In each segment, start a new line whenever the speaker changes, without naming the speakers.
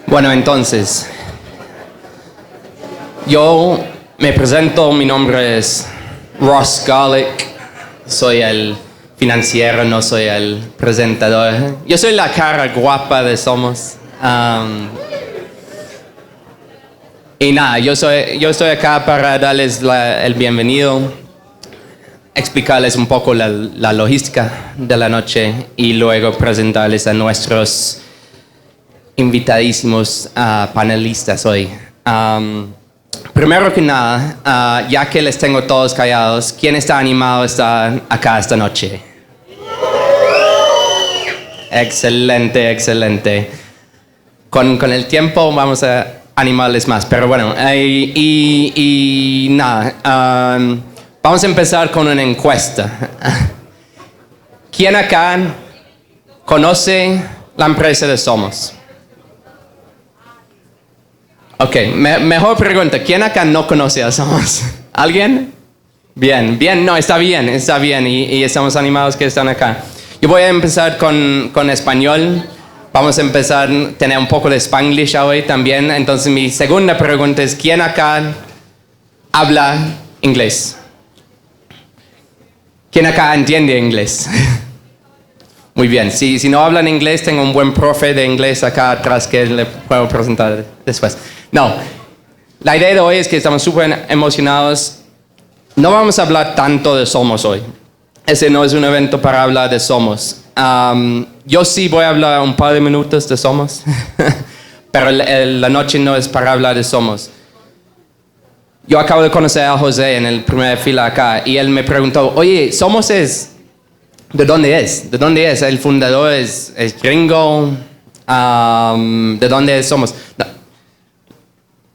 Bueno, entonces, yo me presento, mi nombre es Ross Garlick, soy el financiero, no soy el presentador. Yo soy la cara guapa de Somos. Y nada, yo estoy acá para darles el bienvenido, explicarles un poco la logística de la noche y luego presentarles a nuestros invitadísimos panelistas hoy. Primero que nada, ya que les tengo todos callados, ¿quién está animado a estar acá esta noche? Excelente, excelente. Con el tiempo vamos a animarles más, pero bueno, y nada, vamos a empezar con una encuesta. ¿Quién acá conoce la empresa de Somos? Ok, mejor pregunta, ¿quién acá no conoce a Somos? ¿Alguien? Bien, no, está bien, y estamos animados que están acá. Yo voy a empezar con español. Vamos a empezar a tener un poco de Spanglish hoy también. Entonces mi segunda pregunta es, ¿quién acá habla inglés? ¿Quién acá entiende inglés? Muy bien, si no hablan inglés, tengo un buen profe de inglés acá atrás que le puedo presentar después. No, la idea de hoy es que estamos súper emocionados. No vamos a hablar tanto de Somos hoy. Ese no es un evento para hablar de Somos. Yo sí voy a hablar un par de minutos de Somos, pero la noche no es para hablar de Somos. Yo acabo de conocer a José en el primer fila acá y él me preguntó, oye, ¿Somos es? ¿De dónde es? ¿De dónde es? ¿El fundador es gringo? ¿De dónde somos? No.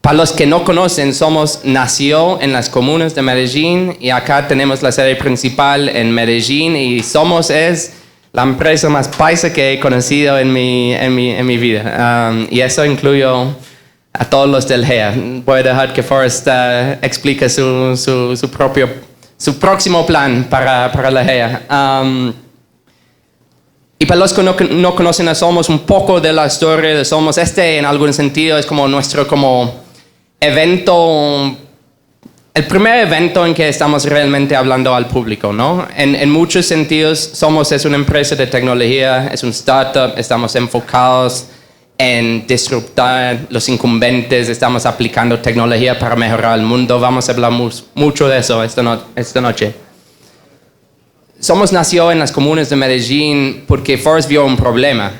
Para los que no conocen, Somos nació en las comunas de Medellín y acá tenemos la sede principal en Medellín y Somos es la empresa más paisa que he conocido en mi vida. Y eso incluyo a todos los del GEA. Voy a dejar que Forrest explique su próximo plan para la GEA. Y para los que no conocen a Somos, un poco de la historia de Somos, en algún sentido es como nuestro evento, el primer evento en que estamos realmente hablando al público, ¿no? En muchos sentidos, Somos es una empresa de tecnología, es un startup, estamos enfocados en disruptar los incumbentes, estamos aplicando tecnología para mejorar el mundo. Vamos a hablar mucho de eso esta noche. Somos nació en las comunas de Medellín porque Forrest vio un problema.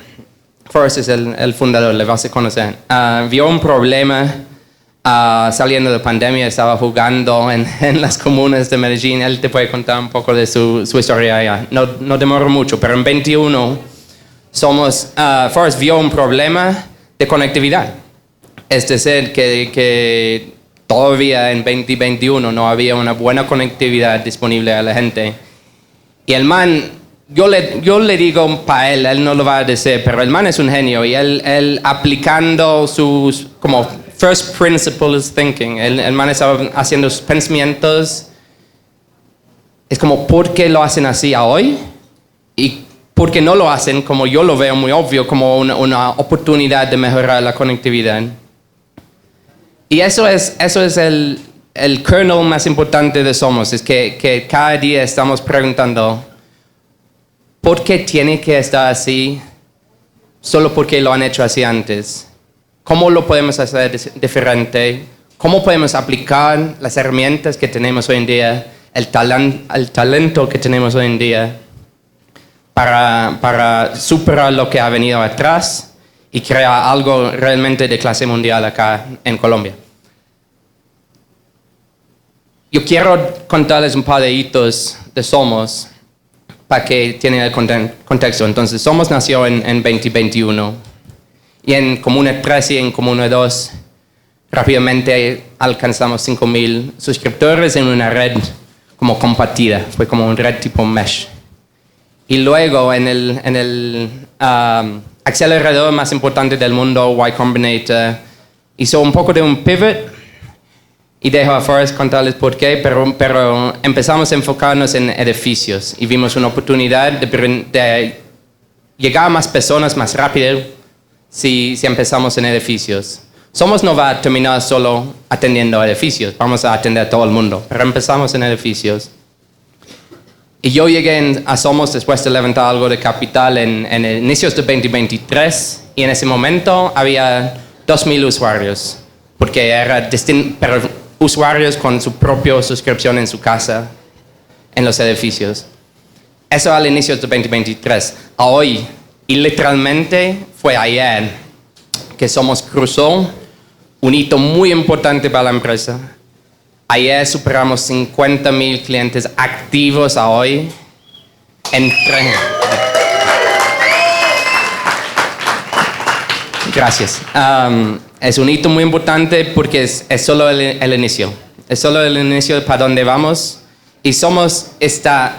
Forrest es el fundador, le vas a conocer. Vio un problema saliendo de pandemia, estaba jugando en las comunas de Medellín. Él te puede contar un poco de su historia allá. No demora mucho, pero en 21 Forrest vio un problema de conectividad. Es decir, que todavía en 2021 no había una buena conectividad disponible a la gente. Y el man, yo le digo para él no lo va a decir, pero el man es un genio y él aplicando sus como first principles thinking, el man estaba haciendo sus pensamientos, es como ¿por qué lo hacen así a hoy? Y ¿por qué no lo hacen como yo lo veo muy obvio, como una oportunidad de mejorar la conectividad? Y eso es el kernel más importante de Somos, es que cada día estamos preguntando ¿por qué tiene que estar así solo porque lo han hecho así antes? ¿Cómo lo podemos hacer diferente? ¿Cómo podemos aplicar las herramientas que tenemos hoy en día, el talento que tenemos hoy en día para superar lo que ha venido atrás y crear algo realmente de clase mundial acá en Colombia? Yo quiero contarles un par de hitos de Somos para que tengan el contexto. Entonces, Somos nació en 2021 y en Comuna 3 y en Comuna 2 rápidamente alcanzamos 5,000 suscriptores en una red como compartida. Fue como una red tipo mesh. Y luego en el acelerador más importante del mundo, Y Combinator, hizo un poco de un pivot. Y dejo a Forrest contarles por qué, pero empezamos a enfocarnos en edificios y vimos una oportunidad de llegar a más personas más rápido si empezamos en edificios. Somos no va a terminar solo atendiendo edificios, vamos a atender a todo el mundo, pero empezamos en edificios. Y yo llegué a Somos después de levantar algo de capital en inicios de 2023 y en ese momento había 2,000 usuarios, porque pero usuarios con su propia suscripción en su casa, en los edificios. Eso al inicio de 2023. A hoy, y literalmente fue ayer, que Somos cruzó un hito muy importante para la empresa. Ayer superamos 50,000 clientes activos a hoy. Gracias. Es un hito muy importante porque es solo el inicio. Es solo el inicio para dónde vamos. Y Somos está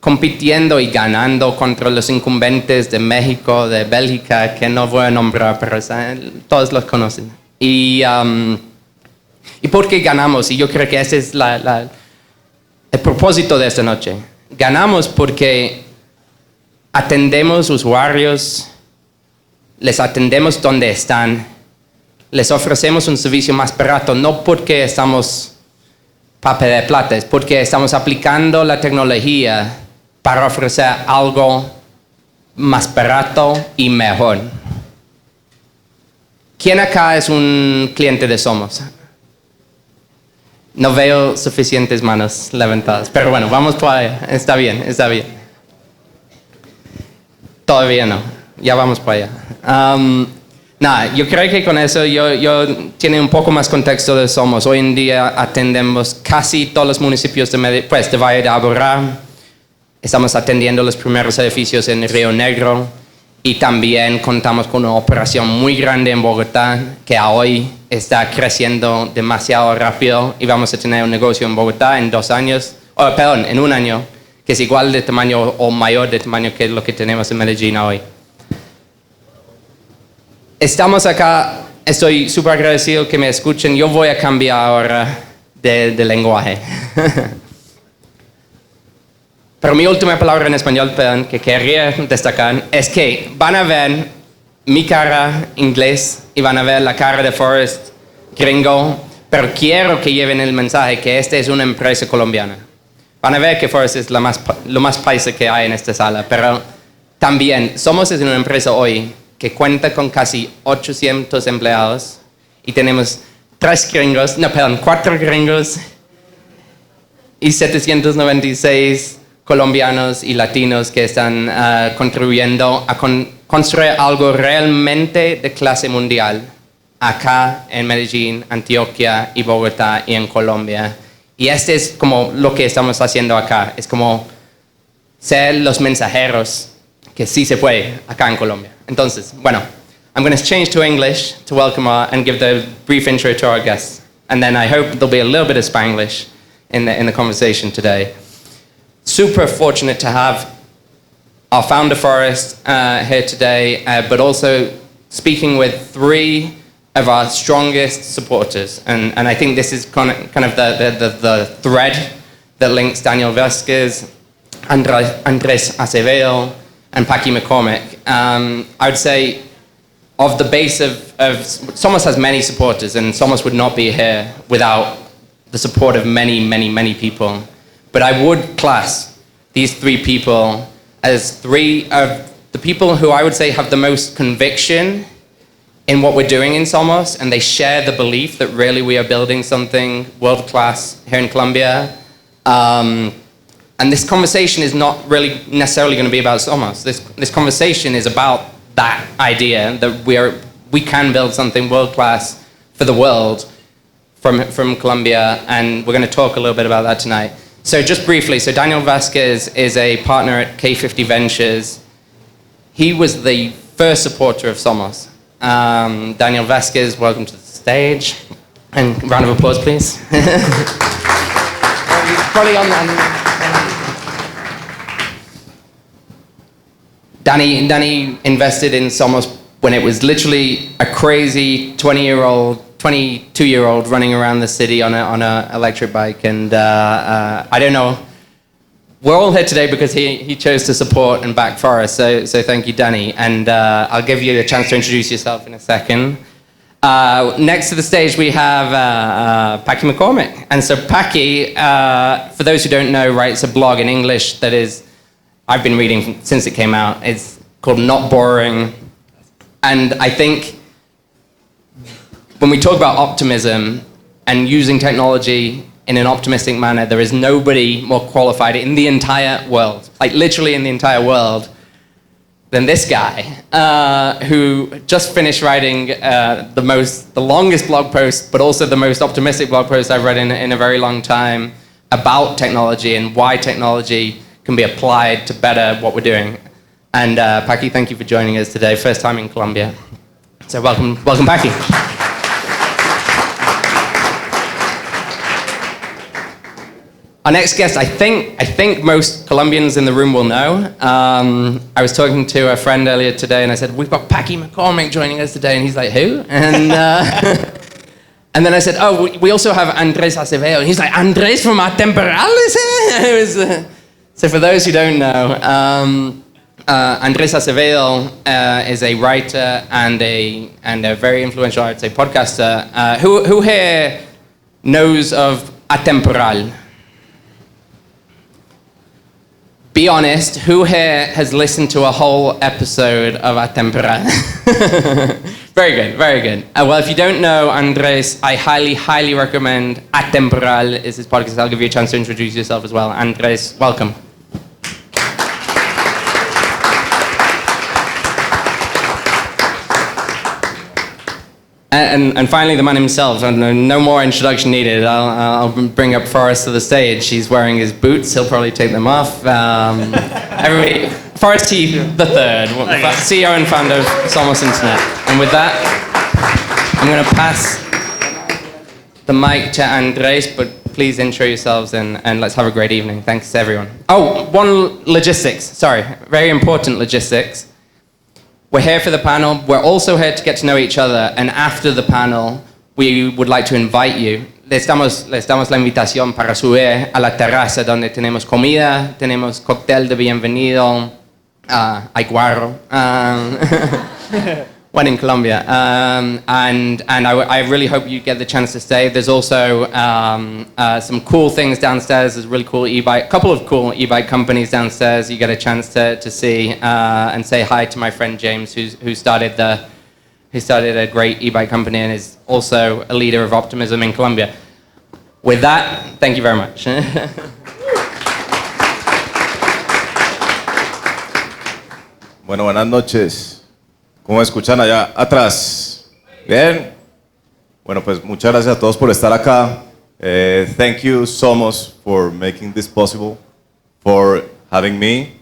compitiendo y ganando contra los incumbentes de México, de Bélgica, que no voy a nombrar, pero todos los conocen. ¿Y por qué ganamos? Y yo creo que ese es el propósito de esta noche. Ganamos porque atendemos usuarios, les atendemos donde están, les ofrecemos un servicio más barato, no porque estamos para pedir plata, es porque estamos aplicando la tecnología para ofrecer algo más barato y mejor. ¿Quién acá es un cliente de Somos? No veo suficientes manos levantadas, pero bueno, vamos por ahí. Está bien, está bien. Todavía no, ya vamos para allá. Nada, yo creo que con eso yo tiene un poco más contexto de Somos. Hoy en día atendemos casi todos los municipios de Valle de Aburrá. Estamos atendiendo los primeros edificios en Río Negro y también contamos con una operación muy grande en Bogotá que hoy está creciendo demasiado rápido y vamos a tener un negocio en Bogotá en 2 años, en 1 año, que es igual de tamaño o mayor de tamaño que lo que tenemos en Medellín hoy. Estamos acá, estoy súper agradecido que me escuchen. Yo voy a cambiar ahora de lenguaje. Pero mi última palabra en español, que quería destacar, es que van a ver mi cara inglés y van a ver la cara de Forrest gringo, pero quiero que lleven el mensaje que esta es una empresa colombiana. Van a ver que Forrest es lo más paisa que hay en esta sala, pero también Somos es una empresa hoy que cuenta con casi 800 empleados y tenemos 4 gringos y 796 colombianos y latinos que están contribuyendo a construir algo realmente de clase mundial acá en Medellín, Antioquia y Bogotá y en Colombia. Y este es como lo que estamos haciendo acá, es como ser los mensajeros que sí se puede acá en Colombia. Entonces, bueno, I'm going to change to English to welcome and give the brief intro to our guests. And then I hope there'll be a little bit of Spanglish in the conversation today. Super fortunate to have our founder Forrest here today, but also speaking with 3 of our strongest supporters. And I think this is kind of the thread that links Daniel Vasquez, Andrés Acevedo, and Packy McCormick. I would say of the base of Somos has many supporters, and Somos would not be here without the support of many, many, many people. But I would class these 3 people as 3 of the people who I would say have the most conviction in what we're doing in Somos, and they share the belief that really we are building something world-class here in Colombia. And this conversation is not really necessarily going to be about Somos. This conversation is about that idea that we can build something world-class for the world from Colombia, and we're going to talk a little bit about that tonight. So just briefly, Daniel Vasquez is a partner at K50 Ventures. He was the first supporter of Somos. Daniel Vasquez, welcome to the stage. And round of applause, please. Probably Danny invested in Somos when it was literally a crazy 22-year-old running around the city on a electric bike, and I don't know we're all here today because he chose to support and back Forrest, so thank you, Danny. And I'll give you a chance to introduce yourself in a second. Next to the stage, we have Packy McCormick. And so Packy, for those who don't know, writes a blog in English that is, I've been reading since it came out. It's called Not Boring. And I think when we talk about optimism and using technology in an optimistic manner, there is nobody more qualified in the entire world, like literally in the entire world, than this guy, who just finished writing the longest blog post, but also the most optimistic blog post I've read in a very long time about technology and why technology can be applied to better what we're doing. And Packy, thank you for joining us today. First time in Colombia. So welcome, Packy. Our next guest, I think most Colombians in the room will know. I was talking to a friend earlier today, and I said, we've got Packy McCormick joining us today, and he's like, who? And and then I said, oh, we also have Andrés Acevedo, and he's like, Andrés from Atemporal, is it? So for those who don't know, Andrés Acevedo is a writer and a very influential, I'd say, podcaster. Who here knows of Atemporal? Be honest, who here has listened to a whole episode of Atemporal? Very good, very good. Well, if you don't know Andrés, I highly, highly recommend Atemporal is his podcast. I'll give you a chance to introduce yourself as well. Andrés, welcome. And finally, the man himself. No more introduction needed. I'll bring up Forrest to the stage. He's wearing his boots. He'll probably take them off. Everybody, Forrest Heath III, CEO and founder of Somos Internet. And with that, I'm going to pass the mic to Andrés, but please intro yourselves and let's have a great evening. Thanks, everyone. Oh, one logistics. Sorry, very important logistics. We're here for the panel. We're also here to get to know each other. And after the panel, we would like to invite you. Les damos la invitación para subir a la terraza donde tenemos comida, tenemos cóctel de bienvenido, hay guarro. When in Colombia, and I really hope you get the chance to stay. There's also some cool things downstairs. There's a really cool couple of cool e-bike companies downstairs. You get a chance to see and say hi to my friend James, who started a great e-bike company and is also a leader of optimism in Colombia. With that, thank you very much.
Bueno, buenas noches. ¿Cómo escuchan allá atrás? ¿Bien? Bueno, pues muchas gracias a todos por estar acá. Thank you, Somos, for making this possible, for having me,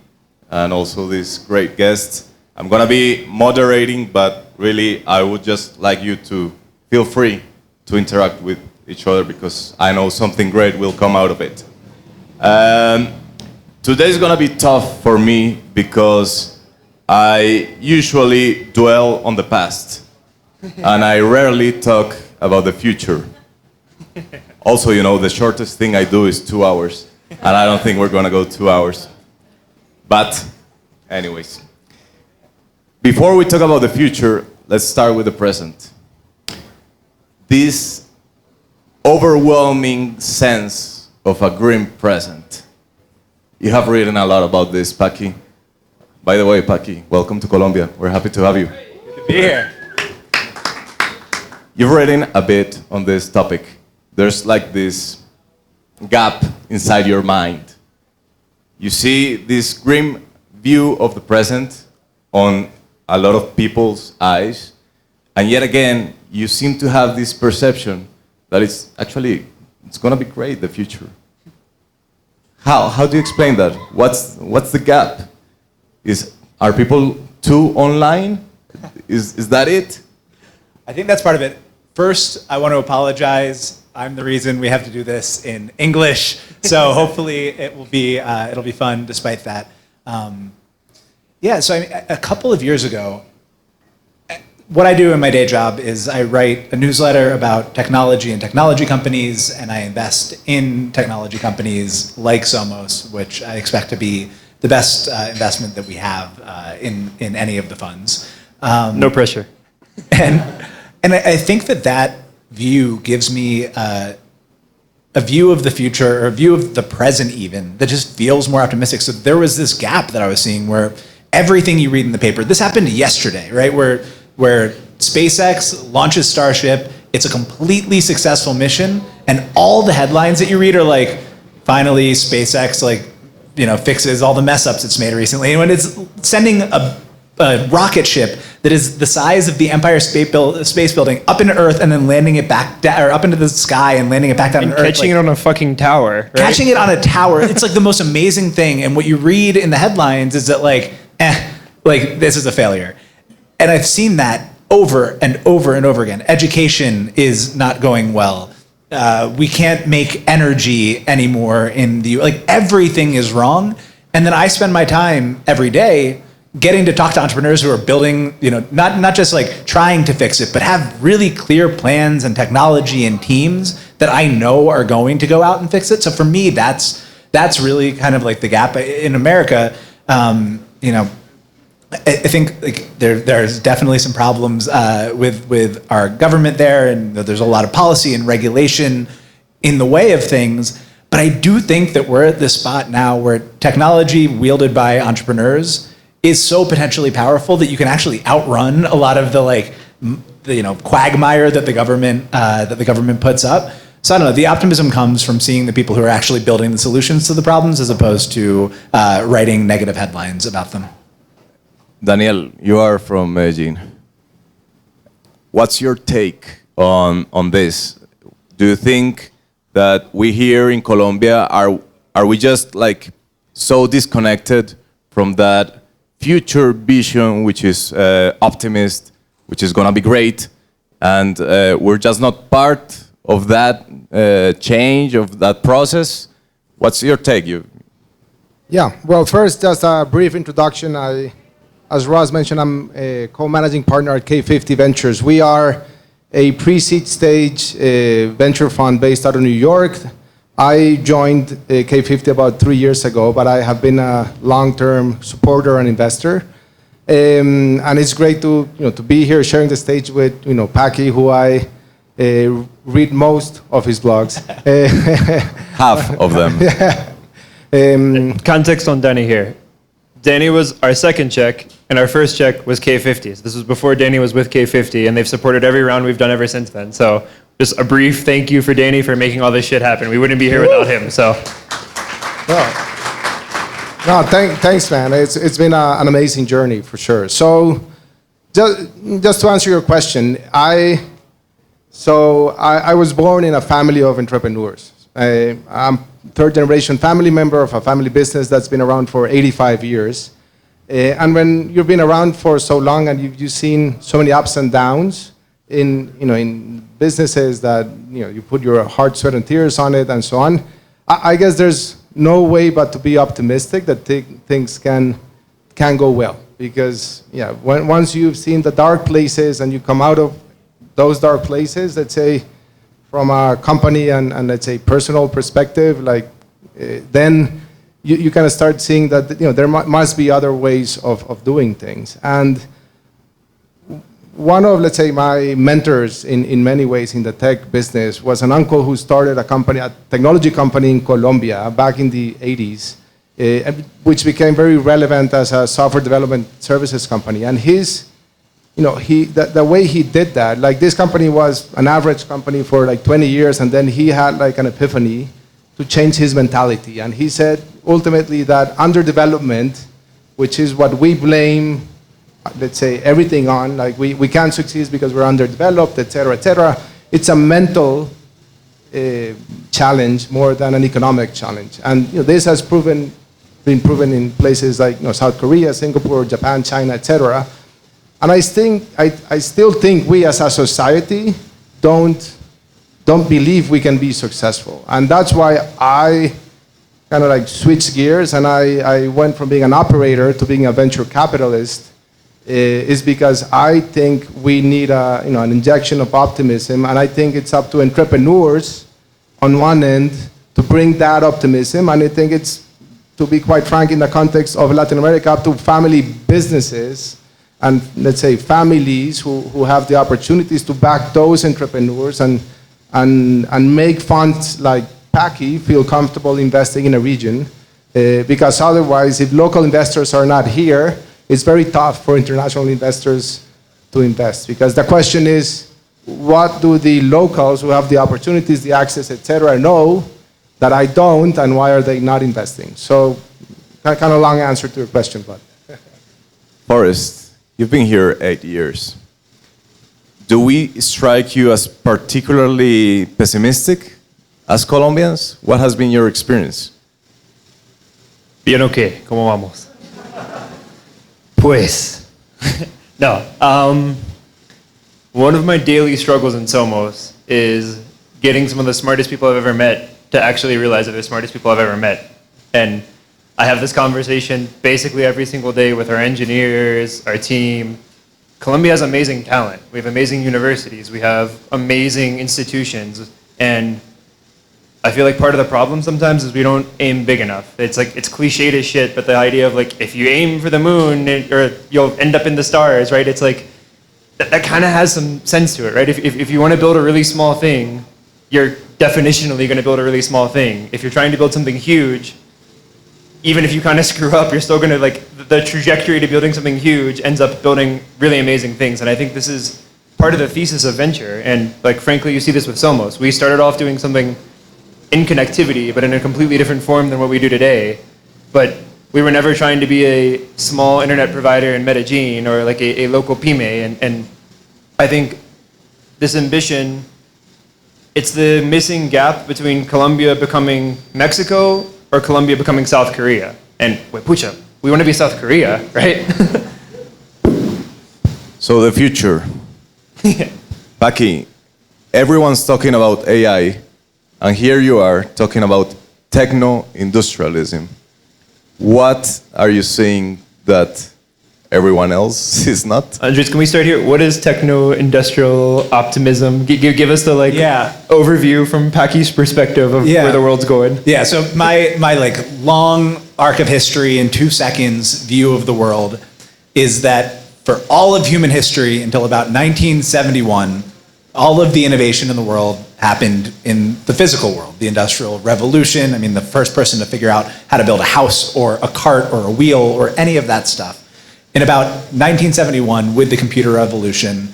and also these great guests. I'm going to be moderating, but really I would just like you to feel free to interact with each other because I know something great will come out of it. Today's going to be tough for me because I usually dwell on the past, and I rarely talk about the future. Also, you know, the shortest thing I do is 2 hours, and I don't think we're gonna go 2 hours. But, anyways, before we talk about the future, let's start with the present. This overwhelming sense of a grim present. You have written a lot about this, Packy. By the way, Packy, welcome to Colombia. We're happy to have you.
Good to be here.
You've written a bit on this topic. There's like this gap inside your mind. You see this grim view of the present on a lot of people's eyes, and yet again, you seem to have this perception that it's going to be great, the future. How do you explain that? What's the gap? Are people too online? Is that it?
I think that's part of it. First, I want to apologize. I'm the reason we have to do this in English, so hopefully it'll be fun despite that. So I mean, a couple of years ago, what I do in my day job is I write a newsletter about technology and technology companies, and I invest in technology companies like Somos, which I expect to be the best investment that we have in any of the funds.
No pressure.
And I think that view gives me a view of the future, or a view of the present even, that just feels more optimistic. So there was this gap that I was seeing where everything you read in the paper, this happened yesterday, right? Where SpaceX launches Starship, it's a completely successful mission, and all the headlines that you read are like, finally SpaceX fixes all the mess ups it's made recently. And when it's sending a rocket ship that is the size of the Empire Space Building up into Earth and then landing it back down, or up into the sky and landing it back down on Earth.
Catching it on a fucking tower. Right?
Catching it on a tower. It's like the most amazing thing. And what you read in the headlines is that this is a failure. And I've seen that over and over and over again. Education is not going well. We can't make energy anymore everything is wrong. And then I spend my time every day getting to talk to entrepreneurs who are building, not just trying to fix it, but have really clear plans and technology and teams that I know are going to go out and fix it. So for me, that's really kind of the gap in America. I think there's definitely some problems with our government there, and there's a lot of policy and regulation in the way of things. But I do think that we're at this spot now where technology wielded by entrepreneurs is so potentially powerful that you can actually outrun a lot of the quagmire that the government puts up. So I don't know. The optimism comes from seeing the people who are actually building the solutions to the problems, as opposed to writing negative headlines about them.
Daniel, you are from Medellín. What's your take on this? Do you think that we here in Colombia are we just so disconnected from that future vision, which is optimist, which is gonna be great, and we're just not part of that change, of that process? What's your take?
Yeah, well, first, just a brief introduction. As Ross mentioned, I'm a co-managing partner at K50 Ventures. We are a pre-seed stage venture fund based out of New York. I joined K50 about 3 years ago, but I have been a long-term supporter and investor. And it's great to be here sharing the stage with Packy, who I read most of his blogs.
Half of them.
Context on Danny here. Danny was our second check, and our first check was K50. So this was before Danny was with K50, and they've supported every round we've done ever since then. So just a brief thank you for Danny for making all this shit happen. We wouldn't be here without him. So.
Thanks, man. It's been an amazing journey for sure. So, just to answer your question, I was born in a family of entrepreneurs. I'm third generation family member of a family business that's been around for 85 years. And when you've been around for so long and you've seen so many ups and downs in businesses that you put your heart, sweat, and tears on it and so on, I guess there's no way but to be optimistic that things can go well. Because once you've seen the dark places and you come out of those dark places, let's say, from a company and let's say personal perspective, then you kind of start seeing that there must be other ways of doing things. And one of, let's say, my mentors in many ways in the tech business was an uncle who started a technology company in Colombia back in the 80s, which became very relevant as a software development services company. And the way he did that, this company was an average company for 20 years, and then he had an epiphany to change his mentality. And he said ultimately that underdevelopment, which is what we blame, let's say, everything on, we can't succeed because we're underdeveloped, et cetera, it's a mental challenge more than an economic challenge. And this has been proven in places like South Korea, Singapore, Japan, China, et cetera. And I still think we as a society don't believe we can be successful. And that's why I kind of switched gears and I went from being an operator to being a venture capitalist is because I think we need an injection of optimism, and I think it's up to entrepreneurs on one end to bring that optimism, and I think it's, to be quite frank, in the context of Latin America, up to family businesses and, let's say, families who have the opportunities to back those entrepreneurs and make funds like Packy feel comfortable investing in a region, because otherwise, if local investors are not here, it's very tough for international investors to invest, because the question is, what do the locals who have the opportunities, the access, etc., know that I don't, and why are they not investing? So, kind of long answer to your question, but.
Forrest, you've been here 8 years. Do we strike you as particularly pessimistic as Colombians? What has been your experience?
Bien, okay. ¿Cómo vamos? Pues, no. One of my daily struggles in Somos is getting some of the smartest people I've ever met to actually realize that they're the smartest people I've ever met. And I have this conversation basically every single day with our engineers, our team. Colombia has amazing talent. We have amazing universities. We have amazing institutions. And I feel like part of the problem sometimes is we don't aim big enough. It's like, it's cliched as shit, but the idea of like, if you aim for the moon, or you'll end up in the stars, right? It's like, that kind of has some sense to it, right? If you want to build a really small thing, you're definitionally going to build a really small thing. If you're trying to build something huge, even if you kind of screw up, you're still going to, like, the trajectory to building something huge ends up building really amazing things. And I think this is part of the thesis of venture. And, like, frankly, you see this with Somos. We started off doing something in connectivity, but in a completely different form than what we do today. But we were never trying to be a small internet provider in Medellín or like a local pyme. And I think this ambition, it's the missing gap between Colombia becoming Mexico or Colombia becoming South Korea. And pucha, we want to be South Korea, right?
So the future. Packy, everyone's talking about AI, and here you are talking about techno-industrialism. What are you seeing that everyone else is not?
Andres, can we start here? What is techno-industrial optimism? Give us the overview from Packy's perspective of where the world's going.
Yeah, so my like long arc of history in 2 seconds view of the world is that for all of human history until about 1971, all of the innovation in the world happened in the physical world, the Industrial Revolution. I mean, the first person to figure out how to build a house or a cart or a wheel or any of that stuff. In about 1971, with the computer revolution,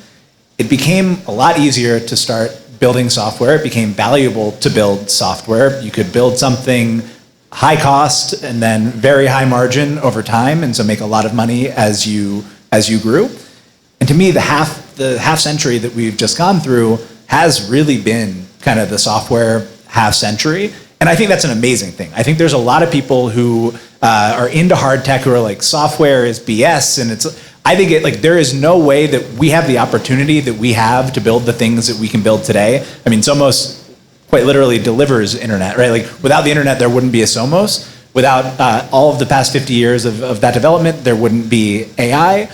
it became a lot easier to start building software. It became valuable to build software. You could build something high cost and then very high margin over time, and so make a lot of money as you grew. And to me, the half century that we've just gone through has really been kind of the software half century. And I think that's an amazing thing. I think there's a lot of people who are into hard tech who are like, software is BS. And I think there is no way that we have the opportunity that we have to build the things that we can build today. I mean, Somos quite literally delivers internet, right? Like, without the internet, there wouldn't be a Somos. Without all of the past 50 years of that development, there wouldn't be AI.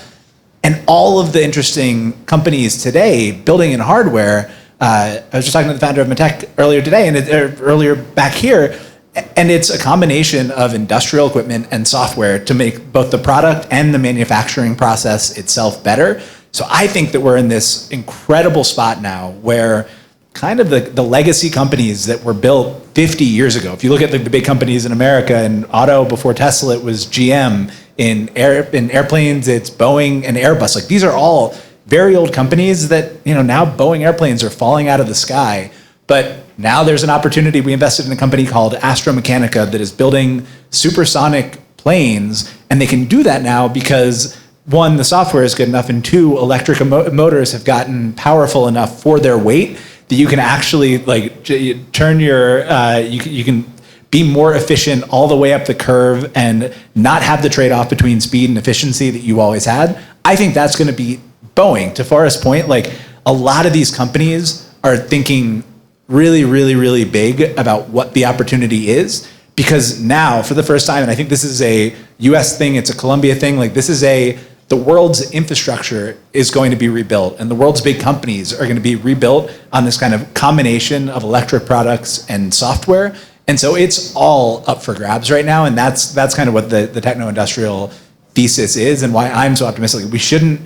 And all of the interesting companies today building in hardware, I was just talking to the founder of Medellín earlier today, and earlier back here, and it's a combination of industrial equipment and software to make both the product and the manufacturing process itself better. So I think that we're in this incredible spot now where kind of the legacy companies that were built 50 years ago, if you look at the big companies in America, in auto before Tesla, it was GM, in airplanes, it's Boeing and Airbus. Like, these are all very old companies that, now Boeing airplanes are falling out of the sky. But now there's an opportunity. We invested in a company called Astromechanica that is building supersonic planes, and they can do that now because, one, the software is good enough, and two, electric motors have gotten powerful enough for their weight that you can actually turn your, you can be more efficient all the way up the curve and not have the trade-off between speed and efficiency that you always had. I think that's going to be Boeing. To Forrest's point, a lot of these companies are thinking really, really, really big about what the opportunity is, because now, for the first time, and I think this is a US thing, it's a Colombia thing, this is a the world's infrastructure is going to be rebuilt, and the world's big companies are going to be rebuilt on this kind of combination of electric products and software. And so it's all up for grabs right now, and that's kind of what the techno-industrial thesis is, and why I'm so optimistic. We shouldn't.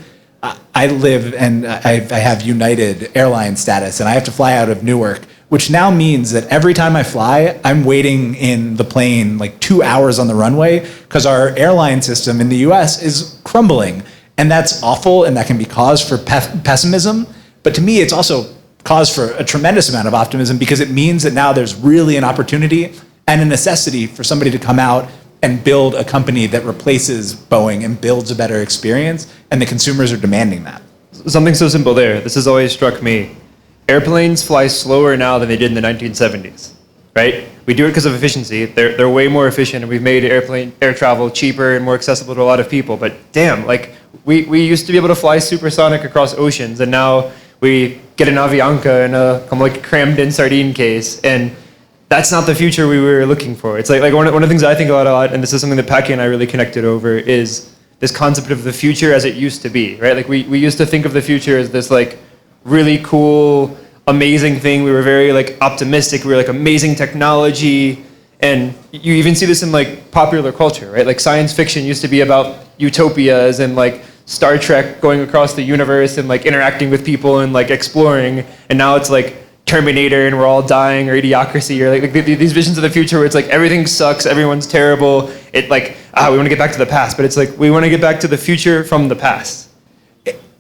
I live and I have United airline status, and I have to fly out of Newark, which now means that every time I fly, I'm waiting in the plane like 2 hours on the runway because our airline system in the US is crumbling. And that's awful, and that can be cause for pessimism. But to me, it's also cause for a tremendous amount of optimism, because it means that now there's really an opportunity and a necessity for somebody to come out and build a company that replaces Boeing and builds a better experience, and the consumers are demanding that.
Something so simple there. This has always struck me. Airplanes fly slower now than they did in the 1970s, right? We do it because of efficiency. They're way more efficient, and we've made air travel cheaper and more accessible to a lot of people. But damn, like we used to be able to fly supersonic across oceans, and now we get an Avianca in a like crammed in sardine case, and that's not the future we were looking for. It's like one of the things I think about a lot, and this is something that Packy and I really connected over, is this concept of the future as it used to be, right? Like we used to think of the future as this like really cool, amazing thing. We were very like optimistic. We were like amazing technology, and you even see this in like popular culture, right? Like science fiction used to be about utopias and like Star Trek going across the universe and like interacting with people and like exploring, and now it's like Terminator and we're all dying, or Idiocracy, or like these visions of the future where it's like everything sucks, everyone's terrible. It like we want to get back to the past, but it's like we want to get back to the future from the past.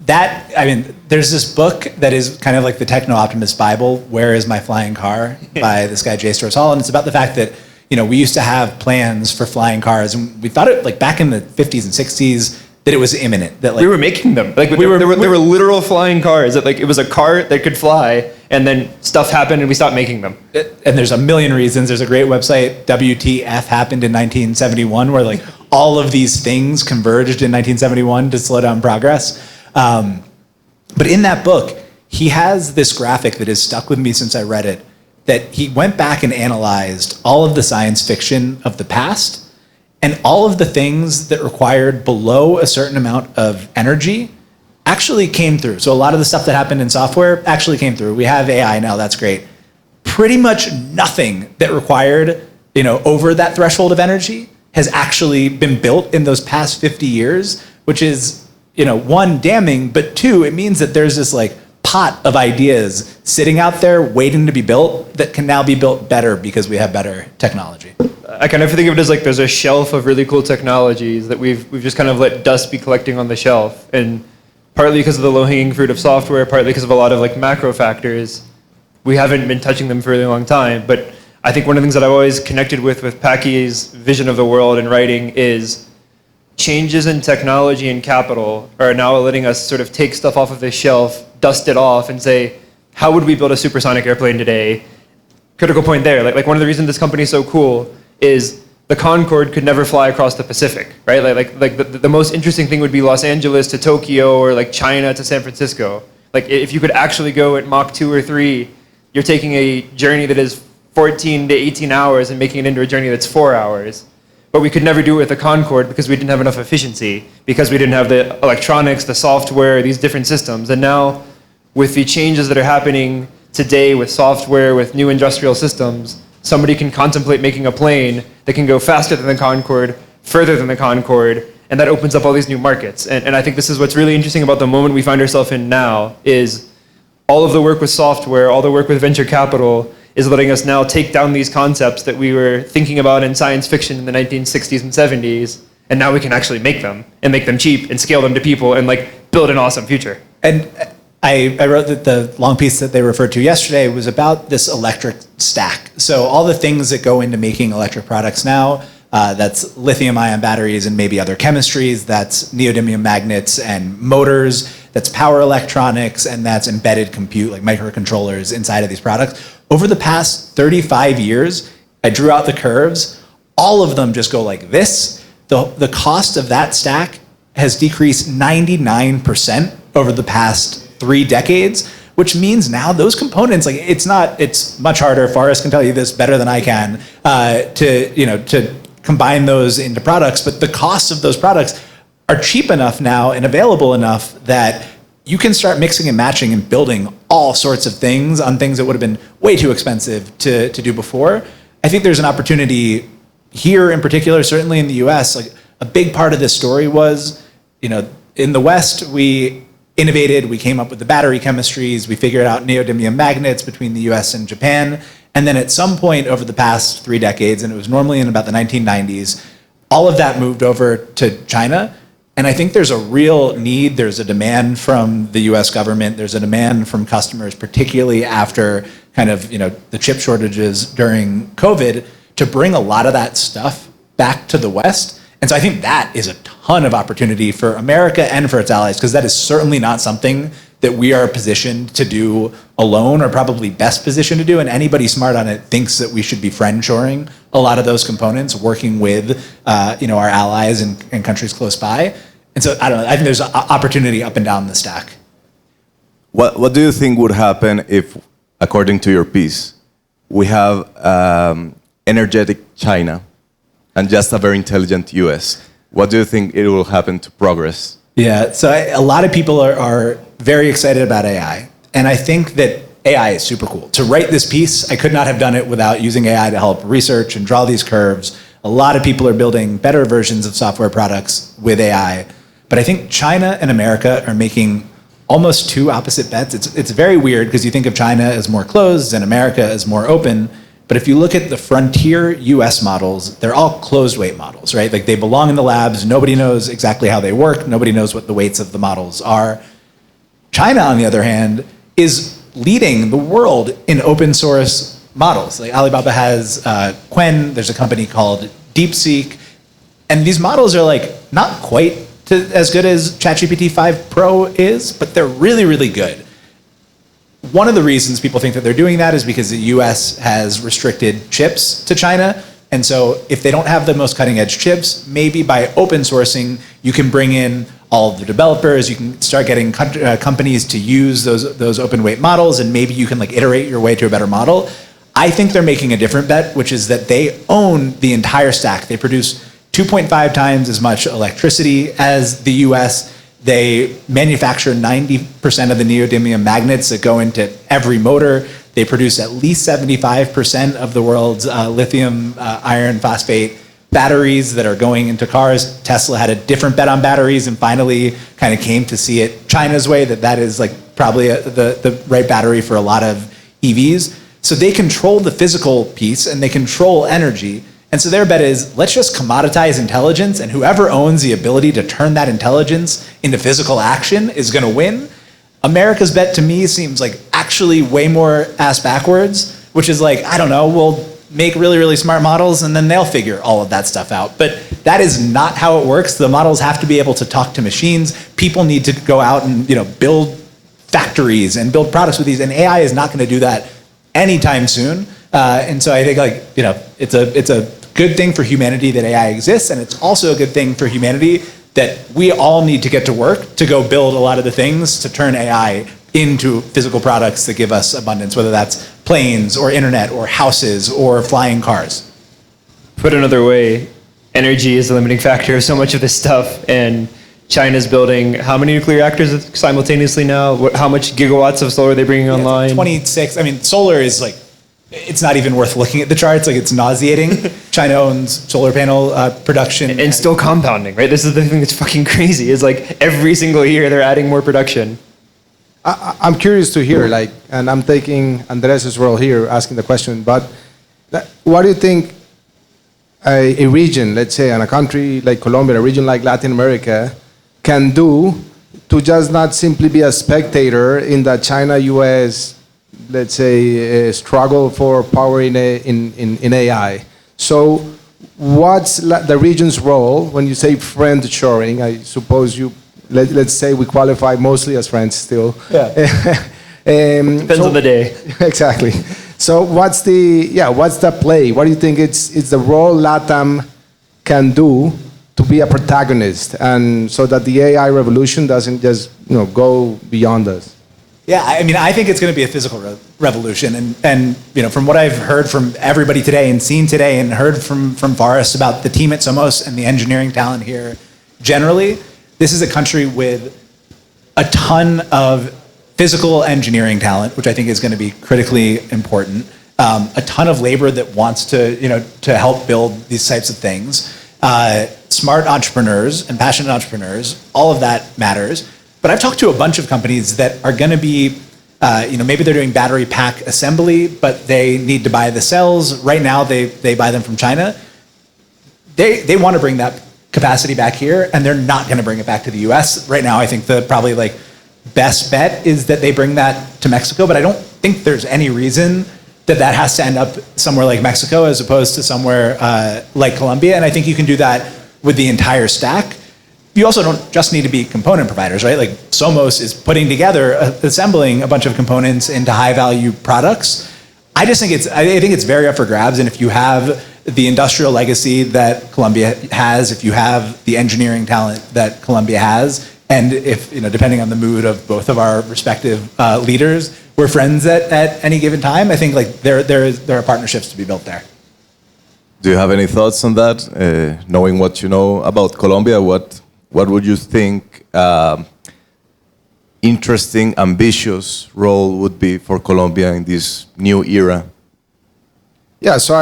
There's this book that is kind of like the techno-optimist Bible, Where is My Flying Car, by this guy, J. Storrs Hall, and it's about the fact that, you know, we used to have plans for flying cars, and we thought it, like back in the 50s and 60s, that it was imminent. That like
we were making them. Like there were literal flying cars. That like it was a car that could fly, and then stuff happened and we stopped making them.
And there's a million reasons. There's a great website, WTF happened in 1971, where like all of these things converged in 1971 to slow down progress. But in that book, he has this graphic that has stuck with me since I read it, that he went back and analyzed all of the science fiction of the past, and all of the things that required below a certain amount of energy actually came through. So a lot of the stuff that happened in software actually came through. We have AI now, that's great. Pretty much nothing that required, you know, over that threshold of energy has actually been built in those past 50 years, which is, you know, one, damning, but two, it means that there's this like pot of ideas sitting out there waiting to be built that can now be built better because we have better technology.
I kind of think of it as like there's a shelf of really cool technologies that we've just kind of let dust be collecting on the shelf, and partly because of the low-hanging fruit of software, partly because of a lot of like macro factors, we haven't been touching them for a really long time. But I think one of the things that I've always connected with Packy's vision of the world and writing is changes in technology and capital are now letting us sort of take stuff off of this shelf, dust it off, and say, how would we build a supersonic airplane today? Critical point there. Like one of the reasons this company is so cool is the Concorde could never fly across the Pacific, right? Like the most interesting thing would be Los Angeles to Tokyo, or like China to San Francisco. Like if you could actually go at Mach 2 or 3, you're taking a journey that is 14 to 18 hours and making it into a journey that's 4 hours. But we could never do it with the Concorde because we didn't have enough efficiency, because we didn't have the electronics, the software, these different systems. And now with the changes that are happening today with software, with new industrial systems, somebody can contemplate making a plane that can go faster than the Concorde, further than the Concorde, and that opens up all these new markets. And I think this is what's really interesting about the moment we find ourselves in now, is all of the work with software, all the work with venture capital is letting us now take down these concepts that we were thinking about in science fiction in the 1960s and 70s, and now we can actually make them, and make them cheap, and scale them to people, and like build an awesome future.
And I wrote that the long piece that they referred to yesterday was about this electric stack. So all the things that go into making electric products now, that's lithium-ion batteries and maybe other chemistries, that's neodymium magnets and motors, that's power electronics, and that's embedded compute, like microcontrollers inside of these products. Over the past 35 years, I drew out the curves. All of them just go like this. The cost of that stack has decreased 99% over the past 3 decades, which means now those components, like it's much harder, Forrest can tell you this better than I can, to combine those into products, but the cost of those products are cheap enough now and available enough that you can start mixing and matching and building all sorts of things on things that would have been way too expensive to do before. I think there's an opportunity here in particular, certainly in the US. Like a big part of this story was, in the West, we innovated, we came up with the battery chemistries, we figured out neodymium magnets between the US and Japan. And then at some point over the past 3 decades, and it was normally in about the 1990s, all of that moved over to China. And I think there's a real need, there's a demand from the US government, there's a demand from customers, particularly after kind of, the chip shortages during COVID, to bring a lot of that stuff back to the West. And so I think that is a ton of opportunity for America and for its allies, because that is certainly not something that we are positioned to do alone, or probably best positioned to do. And anybody smart on it thinks that we should be friend-shoring a lot of those components, working with our allies and countries close by. And so I don't know, I think there's opportunity up and down the stack.
What do you think would happen if, according to your piece, we have energetic China and just a very intelligent US? What do you think it will happen to progress?
Yeah, so a lot of people are very excited about AI. And I think that AI is super cool. To write this piece, I could not have done it without using AI to help research and draw these curves. A lot of people are building better versions of software products with AI. But I think China and America are making almost two opposite bets. It's very weird because you think of China as more closed and America as more open. But if you look at the frontier US models, they're all closed weight models, right? Like they belong in the labs. Nobody knows exactly how they work. Nobody knows what the weights of the models are. China, on the other hand, is leading the world in open source models. Like Alibaba has Qwen, there's a company called DeepSeek. And these models are like not quite as good as ChatGPT 5 Pro is, but they're really, really good. One of the reasons people think that they're doing that is because the US has restricted chips to China. And so if they don't have the most cutting edge chips, maybe by open sourcing, you can bring in all of the developers, you can start getting companies to use those open weight models, and maybe you can like iterate your way to a better model. I think they're making a different bet, which is that they own the entire stack. They produce 2.5 times as much electricity as the US. They manufacture 90% of the neodymium magnets that go into every motor. They produce at least 75% of the world's lithium iron phosphate batteries that are going into cars. Tesla had a different bet on batteries and finally kind of came to see it China's way, that is like probably the right battery for a lot of EVs. So they control the physical piece and they control energy. And so their bet is, let's just commoditize intelligence, and whoever owns the ability to turn that intelligence into physical action is going to win. America's bet to me seems like actually way more ass backwards, which is like, I don't know, we'll make really, really smart models and then they'll figure all of that stuff out. But that is not how it works. The models have to be able to talk to machines. People need to go out and build factories and build products with these, and AI is not going to do that anytime soon. And so I think it's a good thing for humanity that AI exists, and it's also a good thing for humanity that we all need to get to work to go build a lot of the things to turn AI into physical products that give us abundance, whether that's planes or internet or houses or flying cars.
Put another way, energy is the limiting factor of so much of this stuff, and China's building how many nuclear reactors simultaneously now? How much gigawatts of solar are they bringing online?
26. I mean, solar is like, it's not even worth looking at the charts. Like, it's nauseating. China owns solar panel production.
And still compounding, right? This is the thing that's fucking crazy. Is like every single year they're adding more production.
I'm curious to hear, and I'm taking Andrés' role here, asking the question, but what do you think a region, let's say, and a country like Colombia, a region like Latin America, can do to just not simply be a spectator in the China-US, let's say, struggle for power in AI? So what's the region's role when you say friend shoring? I suppose let's say we qualify mostly as friends still.
Yeah.
Depends on the day.
Exactly. So what's the play? What do you think it's the role LATAM can do to be a protagonist, and so that the AI revolution doesn't just go beyond us?
Yeah, I mean, I think it's going to be a physical revolution, and from what I've heard from everybody today and seen today, and heard from Forrest about the team at Somos and the engineering talent here, generally, this is a country with a ton of physical engineering talent, which I think is going to be critically important. A ton of labor that wants to help build these types of things. Smart entrepreneurs and passionate entrepreneurs, all of that matters. But I've talked to a bunch of companies that are going to be, maybe they're doing battery pack assembly, but they need to buy the cells. Right now, they buy them from China. They want to bring that capacity back here, and they're not going to bring it back to the US. Right now, I think the probably like best bet is that they bring that to Mexico, but I don't think there's any reason that has to end up somewhere like Mexico as opposed to somewhere like Colombia. And I think you can do that with the entire stack. You also don't just need to be component providers, right? Like Somos is putting together, assembling a bunch of components into high value products. I think it's very up for grabs. And if you have the industrial legacy that Colombia has, if you have the engineering talent that Colombia has, and if, depending on the mood of both of our respective leaders, we're friends at any given time, I think like there are partnerships to be built there.
Do you have any thoughts on that? Knowing what you know about Colombia, what would you think interesting, ambitious role would be for Colombia in this new era?
Yeah, so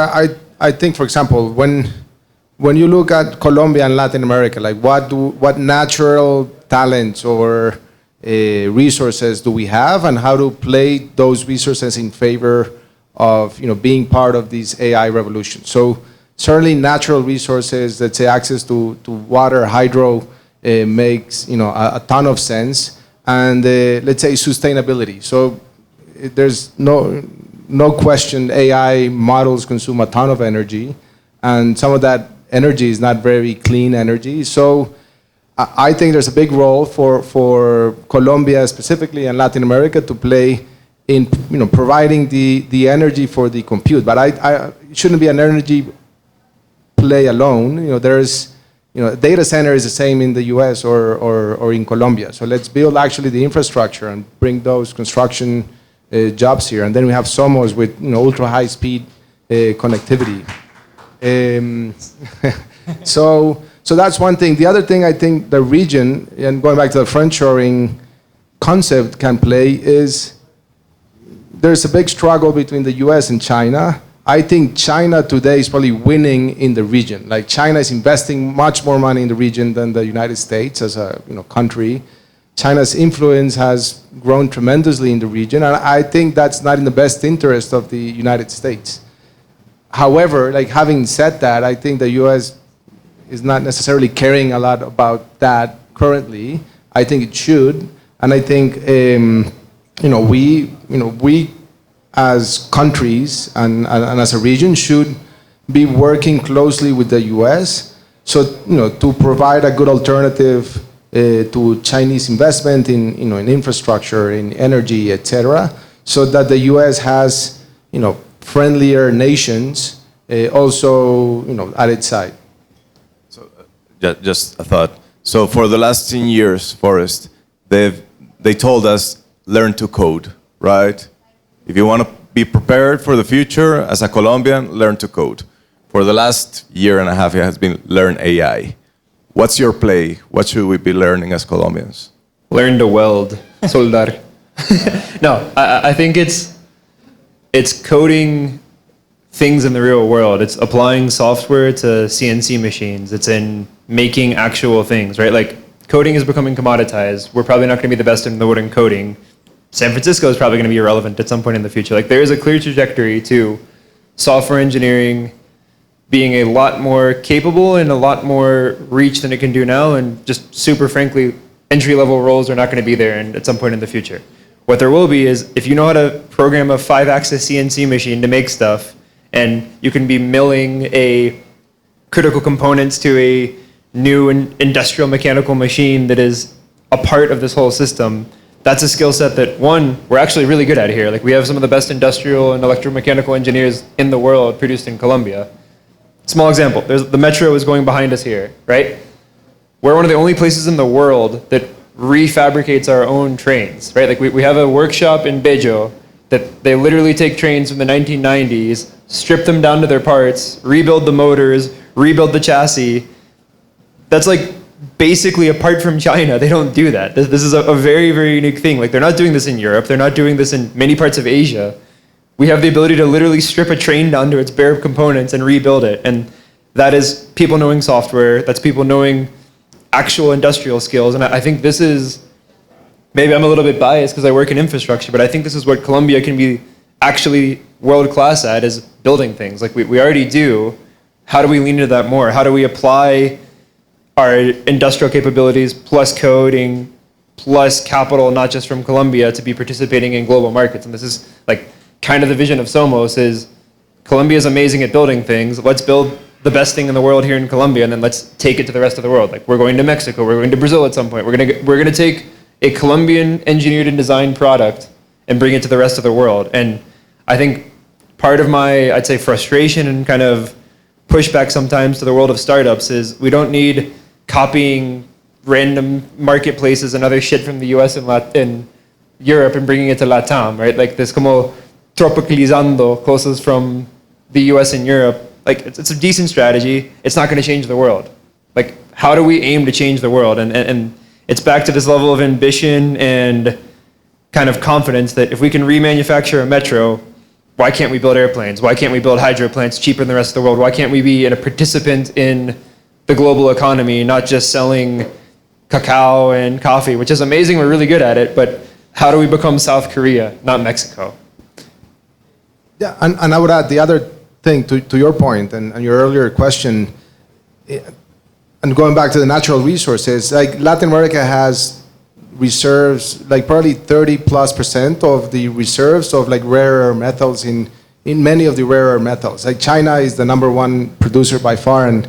I think, for example, when you look at Colombia and Latin America, like what natural talents or resources do we have, and how to play those resources in favor of being part of this AI revolution? So certainly natural resources, let's say access to water, hydro, makes a ton of sense, and let's say sustainability. So there's no question AI models consume a ton of energy, and some of that energy is not very clean energy. So I think there's a big role for Colombia specifically and Latin America to play in providing the energy for the compute. But it shouldn't be an energy play alone. There's data center is the same in the US or in Colombia. So let's build actually the infrastructure and bring those construction jobs here. And then we have Somos with ultra high speed connectivity. So that's one thing. The other thing I think the region, and going back to the friendshoring concept, can play is there's a big struggle between the US and China. I think China today is probably winning in the region. Like China is investing much more money in the region than the United States as a country. China's influence has grown tremendously in the region, and I think that's not in the best interest of the United States. However, like having said that, I think the US is not necessarily caring a lot about that currently. I think it should, and I think we as countries and as a region should be working closely with the US, so to provide a good alternative to Chinese investment in in infrastructure, in energy, etc., so that the US has friendlier nations also at its side.
So just a thought. So for the last 10 years, Forrest, they told us learn to code, right? If you want to be prepared for the future as a Colombian, learn to code. For the last year and a half, it has been learn AI. What's your play? What should we be learning as Colombians?
Learn to weld, soldar. No, I think it's coding things in the real world. It's applying software to CNC machines. It's in making actual things, right? Like coding is becoming commoditized. We're probably not going to be the best in the world in coding. San Francisco is probably going to be irrelevant at some point in the future. Like there is a clear trajectory to software engineering being a lot more capable and a lot more reach than it can do now. And just super frankly, entry-level roles are not going to be there at some point in the future. What there will be is if you know how to program a 5-axis CNC machine to make stuff, and you can be milling a critical components to a new industrial mechanical machine that is a part of this whole system, that's a skill set that, one, we're actually really good at here. Like we have some of the best industrial and electromechanical engineers in the world produced in Colombia. Small example, the metro is going behind us here, right? We're one of the only places in the world that refabricates our own trains, right? Like we have a workshop in Bello that they literally take trains from the 1990s, strip them down to their parts, rebuild the motors, rebuild the chassis. That's like basically, apart from China, they don't do that. This is a very, very unique thing. Like, they're not doing this in Europe. They're not doing this in many parts of Asia. We have the ability to literally strip a train down to its bare components and rebuild it. And that is people knowing software. That's people knowing actual industrial skills. And I think this is, maybe I'm a little bit biased because I work in infrastructure, but I think this is what Colombia can be actually world-class at, is building things. Like we already do. How do we lean into that more? How do we apply our industrial capabilities plus coding plus capital, not just from Colombia, to be participating in global markets? And this is like kind of the vision of Somos is Colombia is amazing at building things. Let's build the best thing in the world here in Colombia, and then let's take it to the rest of the world. Like, we're going to Mexico, we're going to Brazil at some point. We're gonna take a Colombian engineered and designed product and bring it to the rest of the world. And I think part of my, I'd say, frustration and kind of pushback sometimes to the world of startups is we don't need copying random marketplaces and other shit from the US and Europe and bringing it to Latam, right? Like, there's como tropicalizando cosas from the US and Europe. Like, it's a decent strategy. It's not going to change the world. Like, how do we aim to change the world? And it's back to this level of ambition and kind of confidence that if we can remanufacture a metro, why can't we build airplanes? Why can't we build hydro plants cheaper than the rest of the world? Why can't we be a participant in the global economy, not just selling cacao and coffee, which is amazing, we're really good at it, but how do we become South Korea, not Mexico?
Yeah, and I would add the other thing to your point and your earlier question, and going back to the natural resources, like Latin America has reserves, like probably 30+% of the reserves of like rare metals in many of the rarer metals. Like, China is the #1 producer by far, and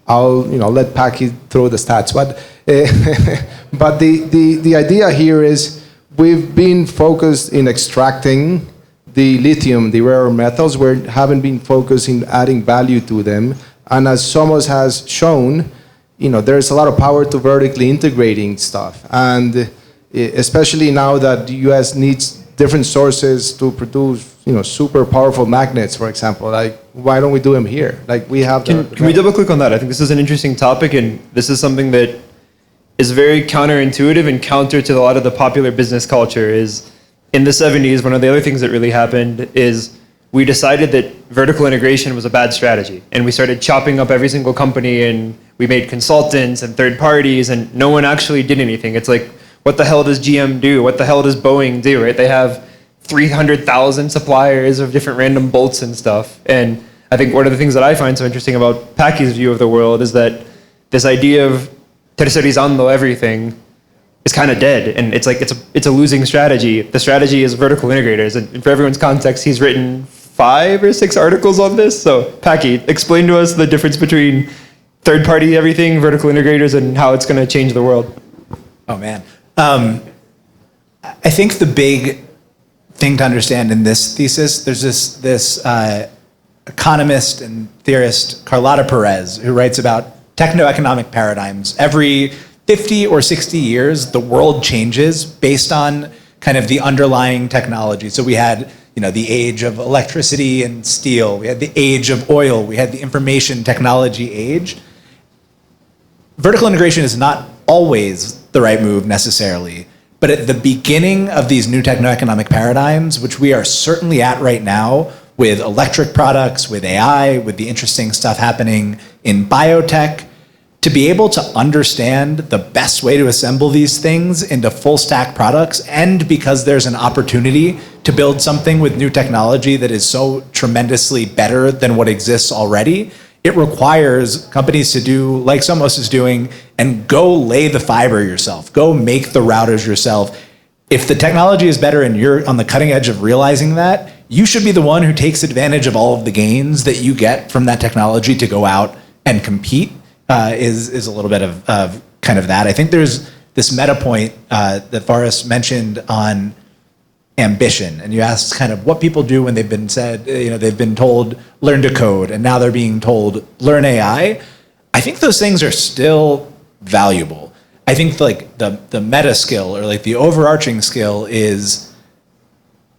I'll let Packy throw the stats. But the idea here is we've been focused in extracting the lithium, the rare metals. We haven't been focused in adding value to them. And as Somos has shown, there's a lot of power to vertically integrating stuff. And especially now that the US needs different sources to produce, super powerful magnets, for example. Like, why don't we do them here? Like, we have
Can we double click on that? I think this is an interesting topic, and this is something that is very counterintuitive and counter to a lot of the popular business culture. Is in the 70s, one of the other things that really happened is we decided that vertical integration was a bad strategy. And we started chopping up every single company, and we made consultants and third parties, and no one actually did anything. It's like, what the hell does GM do? What the hell does Boeing do, right? They have 300,000 suppliers of different random bolts and stuff. And I think one of the things that I find so interesting about Packy's view of the world is that this idea of tercerizando everything is kind of dead, and it's like it's a losing strategy. The strategy is vertical integrators, and for everyone's context, he's written 5 or 6 articles on this. So, Packy, explain to us the difference between third-party everything, vertical integrators, and how it's going to change the world.
Oh man, I think the big thing to understand in this thesis, there's this economist and theorist Carlota Perez who writes about techno-economic paradigms. Every 50 or 60 years, the world changes based on kind of the underlying technology. So we had, the age of electricity and steel. We had the age of oil. We had the information technology age. Vertical integration is not always the right move necessarily, but at the beginning of these new techno-economic paradigms, which we are certainly at right now with electric products, with AI, with the interesting stuff happening in biotech, to be able to understand the best way to assemble these things into full stack products, and because there's an opportunity to build something with new technology that is so tremendously better than what exists already, it requires companies to do like Somos is doing and go lay the fiber yourself, go make the routers yourself. If the technology is better and you're on the cutting edge of realizing that, you should be the one who takes advantage of all of the gains that you get from that technology to go out and compete. Is a little bit of kind of that. I think there's this meta point that Forrest mentioned on ambition, and you asked kind of what people do when they've been told learn to code, and now they're being told learn AI. I think those things are still valuable. I think like the meta skill, or like the overarching skill, is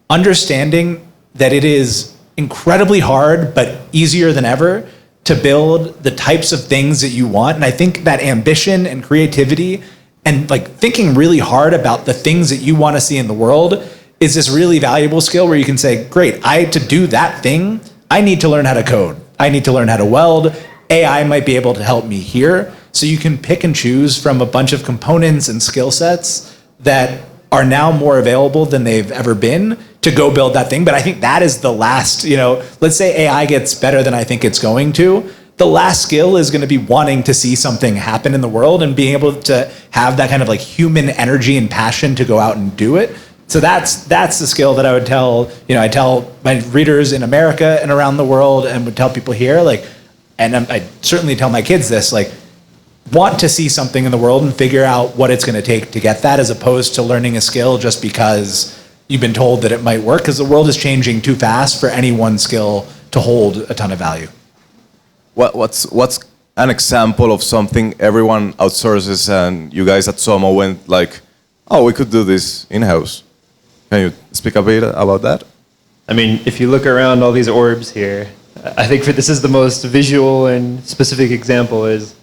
understanding that it is incredibly hard, but easier than ever, to build the types of things that you want. And I think that ambition and creativity and like thinking really hard about the things that you want to see in the world is this really valuable skill where you can say, great, to do that thing, I need to learn how to code. I need to learn how to weld. AI might be able to help me here. So you can pick and choose from a bunch of components and skill sets that are now more available than they've ever been to go build that thing. But I think that is the last, let's say AI gets better than I think it's going to. The last skill is going to be wanting to see something happen in the world and being able to have that kind of like human energy and passion to go out and do it. So that's the skill that I would tell, I tell my readers in America and around the world and would tell people here, and I certainly tell my kids this, want to see something in the world and figure out what it's going to take to get that, as opposed to learning a skill just because you've been told that it might work, because the world is changing too fast for any one skill to hold a ton of value.
What's an example of something everyone outsources and you guys at Somo went like, oh, we could do this in-house? Can you speak a bit about that?
I mean, if you look around all these orbs here, I think this is the most visual and specific example is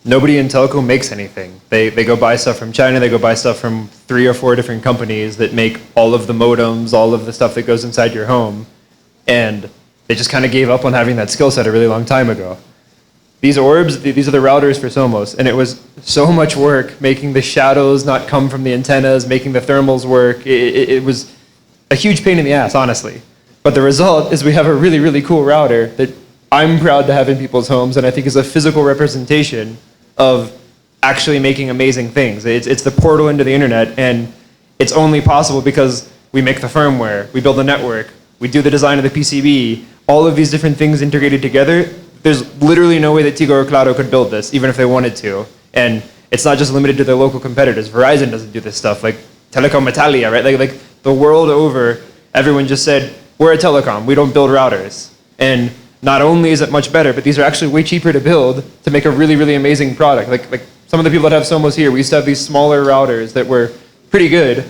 nobody in telco makes anything. They go buy stuff from China, they go buy stuff from 3 or 4 different companies that make all of the modems, all of the stuff that goes inside your home. And they just kind of gave up on having that skill set a really long time ago. These orbs, these are the routers for Somos, and it was so much work making the shadows not come from the antennas, making the thermals work. It was a huge pain in the ass, honestly. But the result is we have a really, really cool router that I'm proud to have in people's homes, and I think is a physical representation of actually making amazing things. It's the portal into the internet, and it's only possible because we make the firmware, we build the network, we do the design of the PCB, all of these different things integrated together. There's literally no way that Tigo or Claro could build this, even if they wanted to. And it's not just limited to their local competitors. Verizon doesn't do this stuff, like Telecom Italia, right? Like the world over, everyone just said, we're a telecom, we don't build routers. And not only is it much better, but these are actually way cheaper to build to make a really, really amazing product. Like some of the people that have Somos here, we used to have these smaller routers that were pretty good,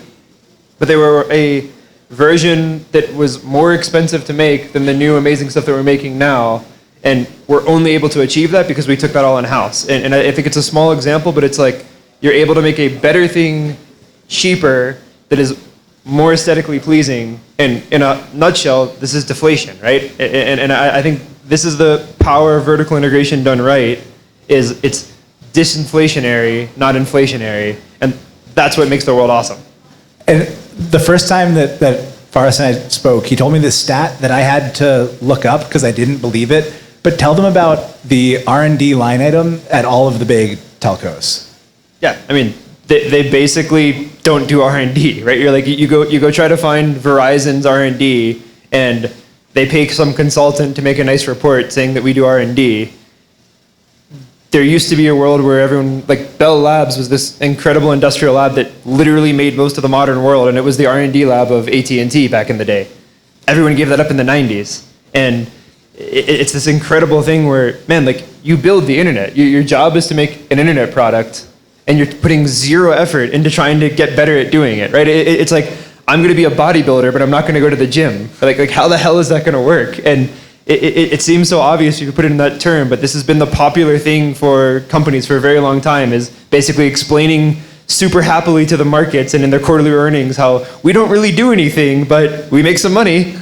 but they were a version that was more expensive to make than the new amazing stuff that we're making now. And we're only able to achieve that because we took that all in-house. And I think it's a small example, but it's like you're able to make a better thing cheaper that is more aesthetically pleasing. And in a nutshell, this is deflation, right? And I think this is the power of vertical integration done right, is it's disinflationary, not inflationary. And that's what makes the world awesome.
And the first time that Forrest and I spoke, he told me this stat that I had to look up because I didn't believe it. But tell them about the R&D line item at all of the big telcos.
Yeah, I mean, they basically don't do R&D, right? You're like, you go try to find Verizon's R&D, and they pay some consultant to make a nice report saying that we do R&D. There used to be a world where everyone, like Bell Labs was this incredible industrial lab that literally made most of the modern world, and it was the R&D lab of AT&T back in the day. Everyone gave that up in the 90s. And it's this incredible thing where, man, like you build the internet. Your job is to make an internet product, and you're putting zero effort into trying to get better at doing it, right? It's like, I'm going to be a bodybuilder, but I'm not going to go to the gym. Like how the hell is that going to work? And it seems so obvious you could put it in that term, but this has been the popular thing for companies for a very long time, is basically explaining super happily to the markets and in their quarterly earnings how we don't really do anything, but we make some money.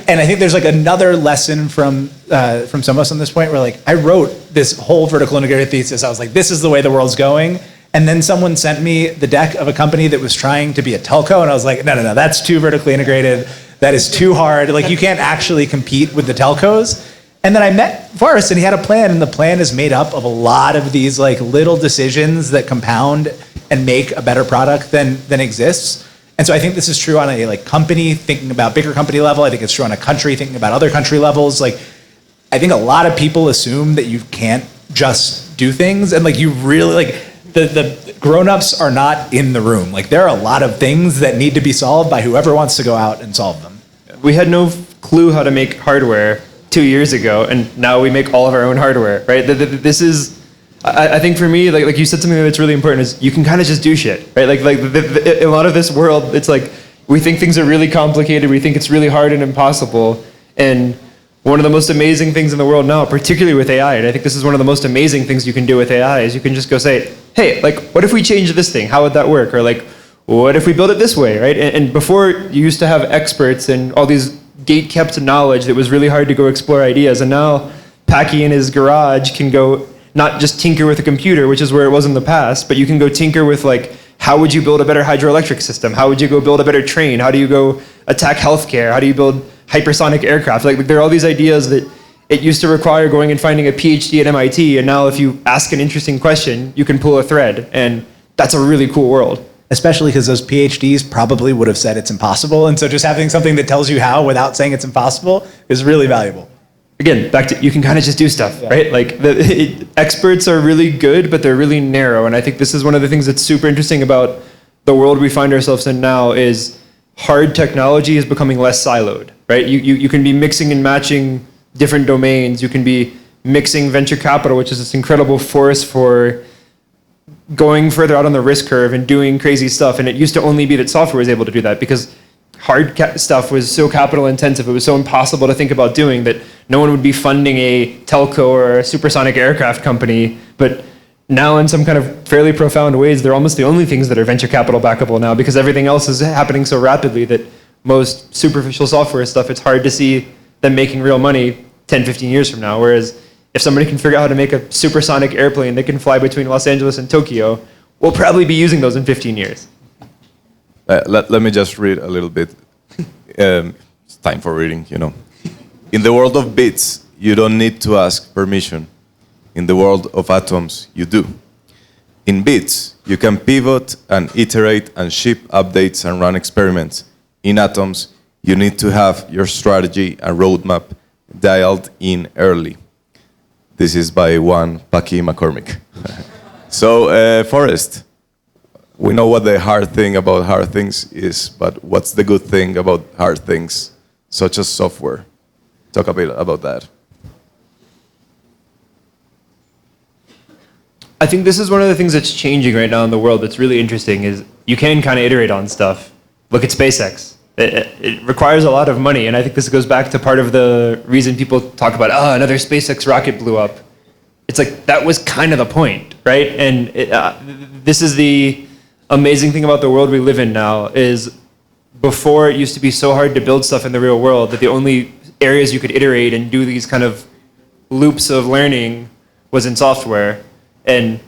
And I think there's like another lesson from Somos on this point where like I wrote this whole vertical integrated thesis. I was like, this is the way the world's going. And then someone sent me the deck of a company that was trying to be a telco. And I was like, no, that's too vertically integrated. That is too hard. Like you can't actually compete with the telcos. And then I met Forrest and he had a plan, and the plan is made up of a lot of these like little decisions that compound and make a better product than exists. And so I think this is true on a like company thinking about bigger company level. I think it's true on a country thinking about other country levels. Like I think a lot of people assume that you can't just do things, and like you really like the grown-ups are not in the room. Like there are a lot of things that need to be solved by whoever wants to go out and solve them.
We had no clue how to make hardware 2 years ago, and now we make all of our own hardware, right? This is, I think for me, like you said something that's really important is you can kind of just do shit, right? Like a lot of this world, it's like we think things are really complicated, we think it's really hard and impossible, and one of the most amazing things in the world now, particularly with AI, and I think this is one of the most amazing things you can do with AI, is you can just go say, hey, like, what if we change this thing? How would that work? Or like, what if we build it this way, right? And before, you used to have experts and all these gate-kept knowledge that was really hard to go explore ideas, and now Packy in his garage can go not just tinker with a computer, which is where it was in the past, but you can go tinker with, like, how would you build a better hydroelectric system? How would you go build a better train? How do you go attack healthcare? How do you build hypersonic aircraft? Like, there are all these ideas that it used to require going and finding a PhD at MIT, and now if you ask an interesting question, you can pull a thread, and that's a really cool world.
Especially because those PhDs probably would have said it's impossible, and so just having something that tells you how without saying it's impossible is really valuable.
Again, back to, you can kind of just do stuff, right? Like, experts are really good, but they're really narrow, and I think this is one of the things that's super interesting about the world we find ourselves in now is hard technology is becoming less siloed, right? You can be mixing and matching different domains. You can be mixing venture capital, which is this incredible force for going further out on the risk curve and doing crazy stuff. And it used to only be that software was able to do that because hard stuff was so capital intensive. It was so impossible to think about doing that no one would be funding a telco or a supersonic aircraft company. But now in some kind of fairly profound ways, they're almost the only things that are venture capital backable now because everything else is happening so rapidly that most superficial software stuff, it's hard to see them making real money 10, 15 years from now. Whereas if somebody can figure out how to make a supersonic airplane that can fly between Los Angeles and Tokyo, we'll probably be using those in 15 years.
Let me just read a little bit. It's time for reading, you know. In the world of bits, you don't need to ask permission. In the world of atoms, you do. In bits, you can pivot and iterate and ship updates and run experiments. In atoms, you need to have your strategy and roadmap dialed in early. This is by one Packy McCormick. So, Forrest, we know what the hard thing about hard things is, but what's the good thing about hard things, such as software? Talk a bit about that.
I think this is one of the things that's changing right now in the world that's really interesting is you can kind of iterate on stuff. Look at SpaceX. It requires a lot of money, and I think this goes back to part of the reason people talk about, oh, another SpaceX rocket blew up. It's like, that was kind of the point, right? And this is the amazing thing about the world we live in now is before it used to be so hard to build stuff in the real world that the only areas you could iterate and do these kind of loops of learning was in software. And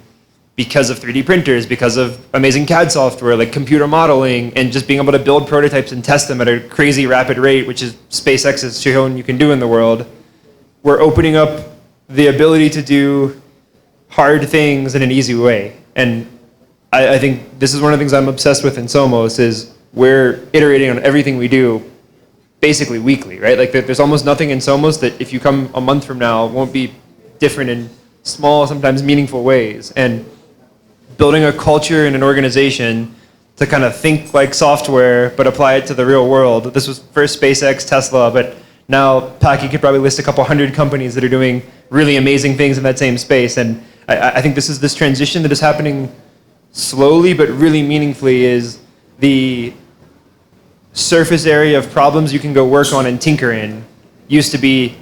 because of 3D printers, because of amazing CAD software, like computer modeling, and just being able to build prototypes and test them at a crazy rapid rate, which is SpaceX has shown you can do in the world, we're opening up the ability to do hard things in an easy way. And I think this is one of the things I'm obsessed with in Somos is we're iterating on everything we do basically weekly, right? Like there's almost nothing in Somos that if you come a month from now won't be different in small, sometimes meaningful ways. And building a culture and an organization to kind of think like software but apply it to the real world. This was first SpaceX, Tesla, but now Packy could probably list a couple hundred companies that are doing really amazing things in that same space. And I think this is this transition that is happening slowly but really meaningfully is the surface area of problems you can go work on and tinker in used to be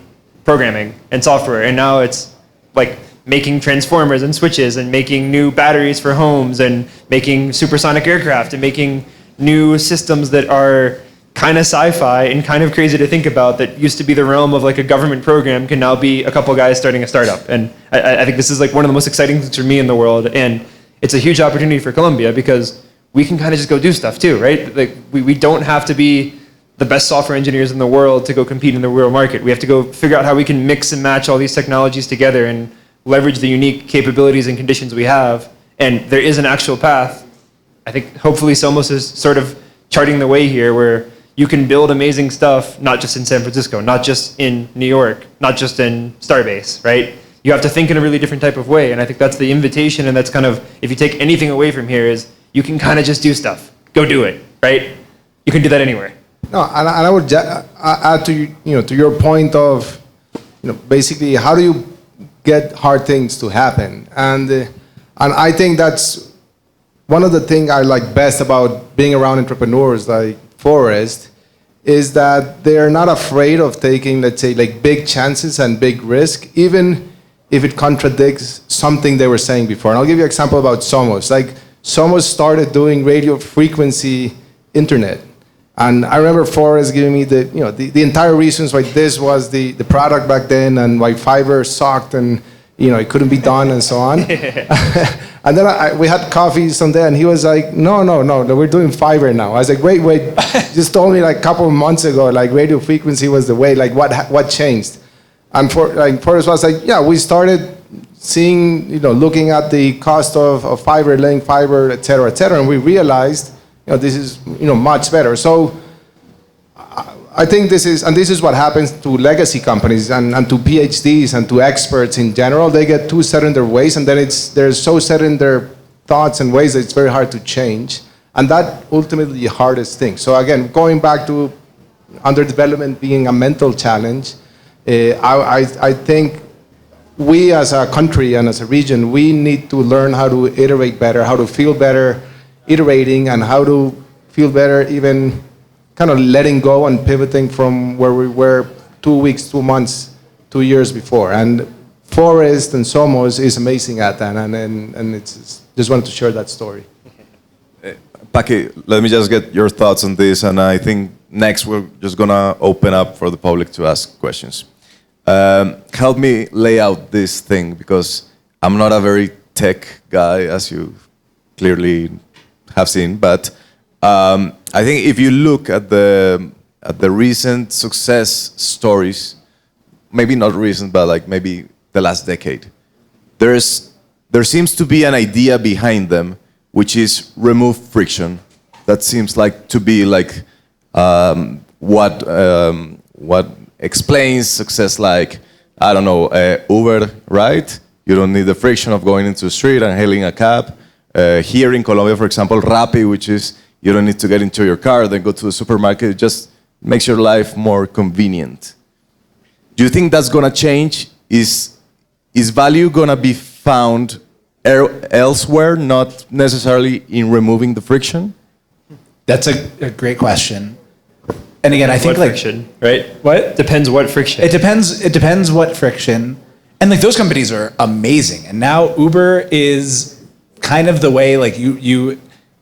programming and software, and now it's like making transformers and switches and making new batteries for homes and making supersonic aircraft and making new systems that are kind of sci-fi and kind of crazy to think about that used to be the realm of like a government program can now be a couple guys starting a startup. And I think this is like one of the most exciting things for me in the world, and it's a huge opportunity for Colombia because we can kind of just go do stuff too, right? Like we don't have to be the best software engineers in the world to go compete in the real market. We have to go figure out how we can mix and match all these technologies together and leverage the unique capabilities and conditions we have. And there is an actual path. I think hopefully Somos is sort of charting the way here where you can build amazing stuff, not just in San Francisco, not just in New York, not just in Starbase, right? You have to think in a really different type of way. And I think that's the invitation, and that's kind of, if you take anything away from here, is you can kind of just do stuff. Go do it, right? You can do that anywhere.
No, and I would add to your point of basically how do you get hard things to happen, and I think that's one of the things I like best about being around entrepreneurs like Forrest is that they're not afraid of taking, let's say, like big chances and big risk, even if it contradicts something they were saying before. And I'll give you an example about Somos. Like, Somos started doing radio frequency internet. And I remember Forrest giving me the entire reasons why this was the product back then and why fiber sucked and it couldn't be done and so on. And then we had coffee someday and he was like, no, we're doing fiber now. I was like, wait, just told me like a couple of months ago, like radio frequency was the way, like what changed? And Forrest was like, yeah, we started seeing, looking at the cost of fiber, laying fiber, et cetera, and we realized, this is, much better. So I think this is what happens to legacy companies and to PhDs and to experts in general. They get too set in their ways, and then they're so set in their thoughts and ways that it's very hard to change. And that ultimately the hardest thing. So again, going back to underdevelopment being a mental challenge, I think we as a country and as a region, we need to learn how to iterate better, how to feel better iterating, and how to feel better even kind of letting go and pivoting from where we were 2 weeks, 2 months, 2 years before. And Forrest and Somos is amazing at that, and it's just wanted to share that story.
Packy, let me just get your thoughts on this, and I think next we're just gonna open up for the public to ask questions. Help me lay out this thing, because I'm not a very tech guy, as you clearly have seen, but I think if you look at the recent success stories, maybe not recent, but like maybe the last decade, there seems to be an idea behind them, which is remove friction. That seems like to be like what explains success. Like, I don't know, Uber, right? You don't need the friction of going into the street and hailing a cab. Here in Colombia, for example, Rappi, which is you don't need to get into your car, then go to the supermarket. It just makes your life more convenient. Do you think that's gonna change? Is value gonna be found elsewhere, not necessarily in removing the friction?
That's a great question. And again, I think
what friction, right?
What?
Depends what friction.
It depends what friction. And like those companies are amazing. And now Uber is kind of the way, like you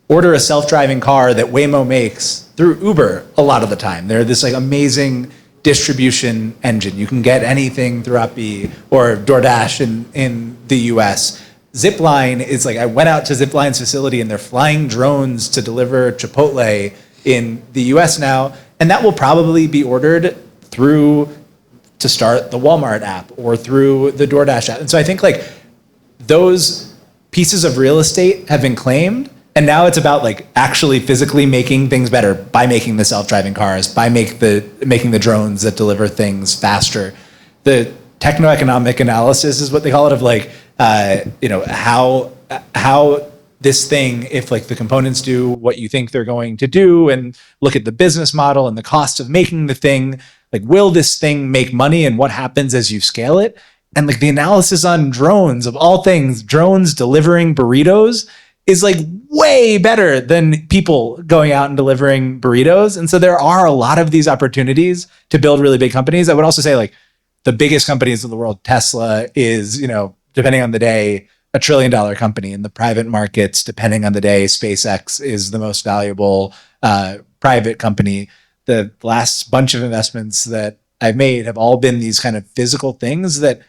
order a self-driving car that Waymo makes through Uber a lot of the time. They're this like amazing distribution engine. You can get anything through Rappi or DoorDash in the US. Zipline is like, I went out to Zipline's facility and they're flying drones to deliver Chipotle in the US now. And that will probably be ordered through, to start, the Walmart app or through the DoorDash app. And so I think like those pieces of real estate have been claimed, and now it's about like actually physically making things better by making the self-driving cars, by making the drones that deliver things faster. The techno-economic analysis is what they call it, of like how this thing, if like the components do what you think they're going to do, and look at the business model and the cost of making the thing, like will this thing make money, and what happens as you scale it? And like the analysis on drones, of all things, drones delivering burritos is like way better than people going out and delivering burritos. And so there are a lot of these opportunities to build really big companies. I would also say like the biggest companies in the world, Tesla is, depending on the day, $1 trillion company. In the private markets, depending on the day, SpaceX is the most valuable private company. The last bunch of investments that I've made have all been these kind of physical things that,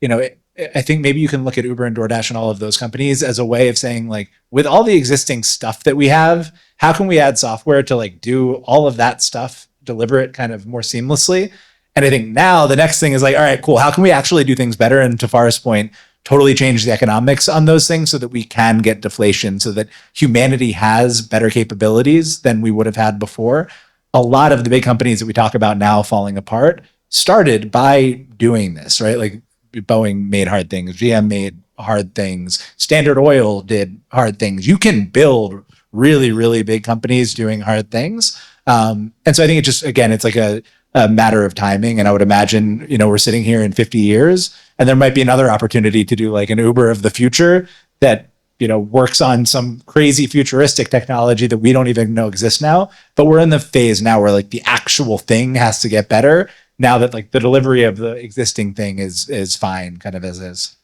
I think maybe you can look at Uber and DoorDash and all of those companies as a way of saying, like, with all the existing stuff that we have, how can we add software to like do all of that stuff, deliver it kind of more seamlessly? And I think now the next thing is like, all right, cool. How can we actually do things better? And to Forrest's point, totally change the economics on those things so that we can get deflation, so that humanity has better capabilities than we would have had before. A lot of the big companies that we talk about now falling apart started by doing this, right? Like Boeing made hard things, GM made hard things, Standard Oil did hard things. You can build really, really big companies doing hard things. And so I think it just, again, it's like a matter of timing. And I would imagine, we're sitting here in 50 years and there might be another opportunity to do like an Uber of the future that works on some crazy futuristic technology that we don't even know exists now. But we're in the phase now where like the actual thing has to get better now that like the delivery of the existing thing is fine kind of as is.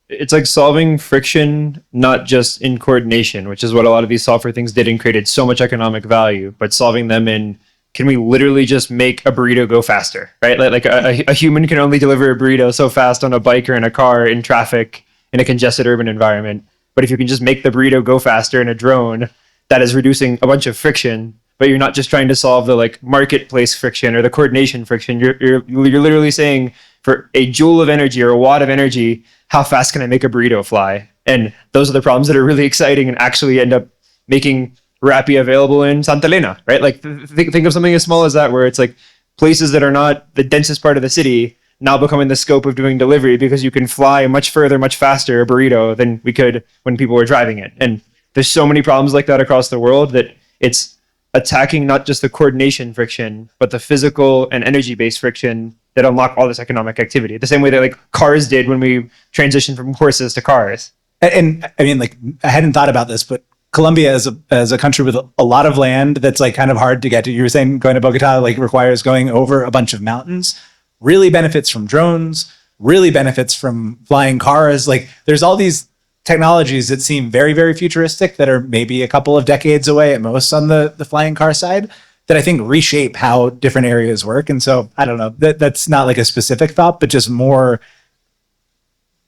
It's like solving friction, not just in coordination, which is what a lot of these software things did and created so much economic value, but solving them in, can we literally just make a burrito go faster, right? Like a human can only deliver a burrito so fast on a bike or in a car in traffic in a congested urban environment. But if you can just make the burrito go faster in a drone, that is reducing a bunch of friction. But you're not just trying to solve the like marketplace friction or the coordination friction. You're literally saying for a joule of energy or a watt of energy, how fast can I make a burrito fly? And those are the problems that are really exciting and actually end up making Rappi available in Santa Elena, right? Like think of something as small as that, where it's like places that are not the densest part of the city now becoming the scope of doing delivery because you can fly much further, much faster a burrito than we could when people were driving it. And there's so many problems like that across the world that it's attacking not just the coordination friction, but the physical and energy-based friction that unlock all this economic activity. The same way that like cars did when we transitioned from horses to cars.
And I mean, like, I hadn't thought about this, but Colombia as a country with a lot of land that's like kind of hard to get to. You were saying going to Bogota like requires going over a bunch of mountains. Really benefits from drones, really benefits from flying cars. Like there's all these technologies that seem very, very futuristic that are maybe a couple of decades away at most on the flying car side that I think reshape how different areas work. And so I don't know, that's not like a specific thought, but just more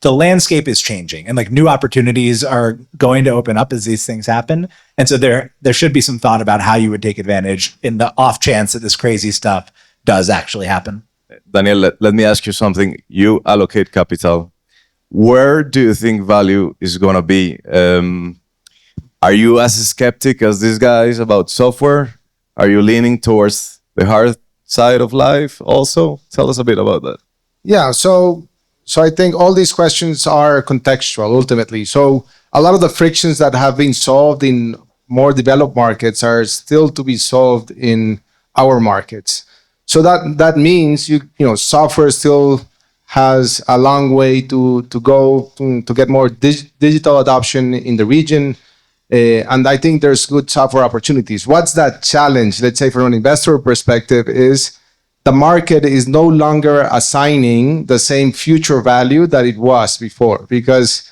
the landscape is changing and like new opportunities are going to open up as these things happen. And so there should be some thought about how you would take advantage in the off chance that this crazy stuff does actually happen.
Daniel, let me ask you something. You allocate capital. Where do you think value is going to be? Are you as skeptic as these guys about software? Are you leaning towards the hard side of life also? Tell us a bit about that.
Yeah, so I think all these questions are contextual ultimately. So a lot of the frictions that have been solved in more developed markets are still to be solved in our markets. So that means you know software still has a long way to go to get more digital adoption in the region. And I think there's good software opportunities. What's that challenge? Let's say from an investor perspective is the market is no longer assigning the same future value that it was before, because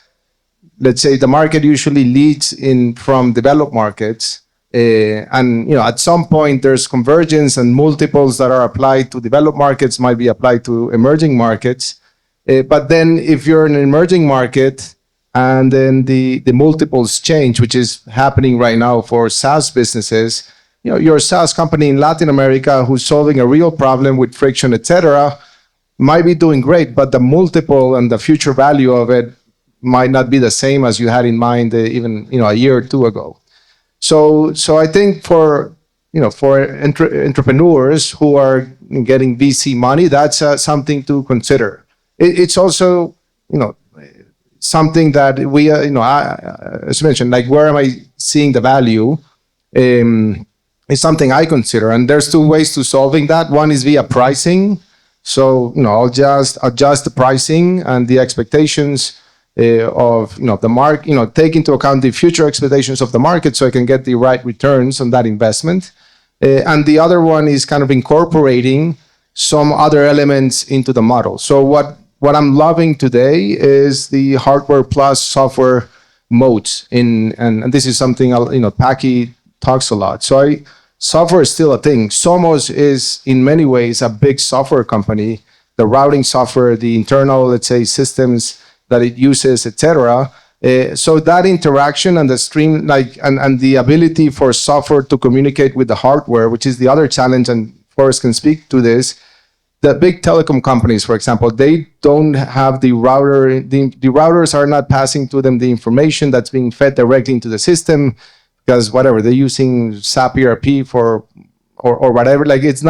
let's say the market usually leads in from developed markets. And you know, at some point there's convergence and multiples that are applied to developed markets might be applied to emerging markets. But then if you're in an emerging market and then the multiples change, which is happening right now for SaaS businesses, you know, you're a SaaS company in Latin America who's solving a real problem with friction, etc., might be doing great, but the multiple and the future value of it might not be the same as you had in mind even a year or two ago. So I think for entrepreneurs who are getting VC money, that's something to consider. It's also something that we as mentioned, like where am I seeing the value? Is something I consider, and there's two ways to solving that. One is via pricing. So I'll just adjust the pricing and the expectations of the market, take into account the future expectations of the market so I can get the right returns on that investment. And the other one is kind of incorporating some other elements into the model. So what I'm loving today is the hardware plus software modes and this is something Packy talks a lot. So software is still a thing. Somos is in many ways a big software company. The routing software, the internal, let's say, systems that it uses, etc. So that interaction and the stream, and the ability for software to communicate with the hardware, which is the other challenge, and Forrest can speak to this. The big telecom companies, for example, they don't have the router. The routers are not passing to them the information that's being fed directly into the system because whatever they're using SAP ERP for or whatever. Like it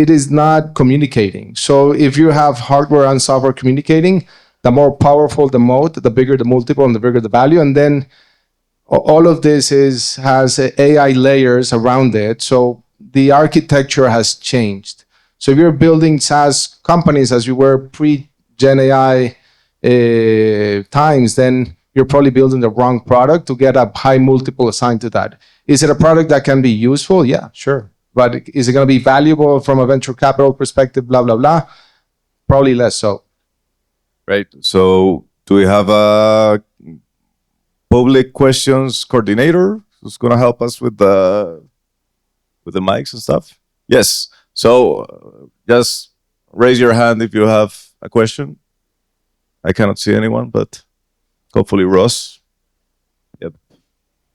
is not communicating. So if you have hardware and software communicating, the more powerful the mode, the bigger the multiple and the bigger the value. And then all of this has AI layers around it. So the architecture has changed. So if you're building SaaS companies as you were pre-Gen AI times, then you're probably building the wrong product to get a high multiple assigned to that. Is it a product that can be useful? Yeah, sure. But is it going to be valuable from a venture capital perspective, blah, blah, blah? Probably less so.
Right. So do we have a public questions coordinator who's going to help us with the mics and stuff? Yes. So just raise your hand if you have a question. I cannot see anyone, but hopefully Ross. Yep.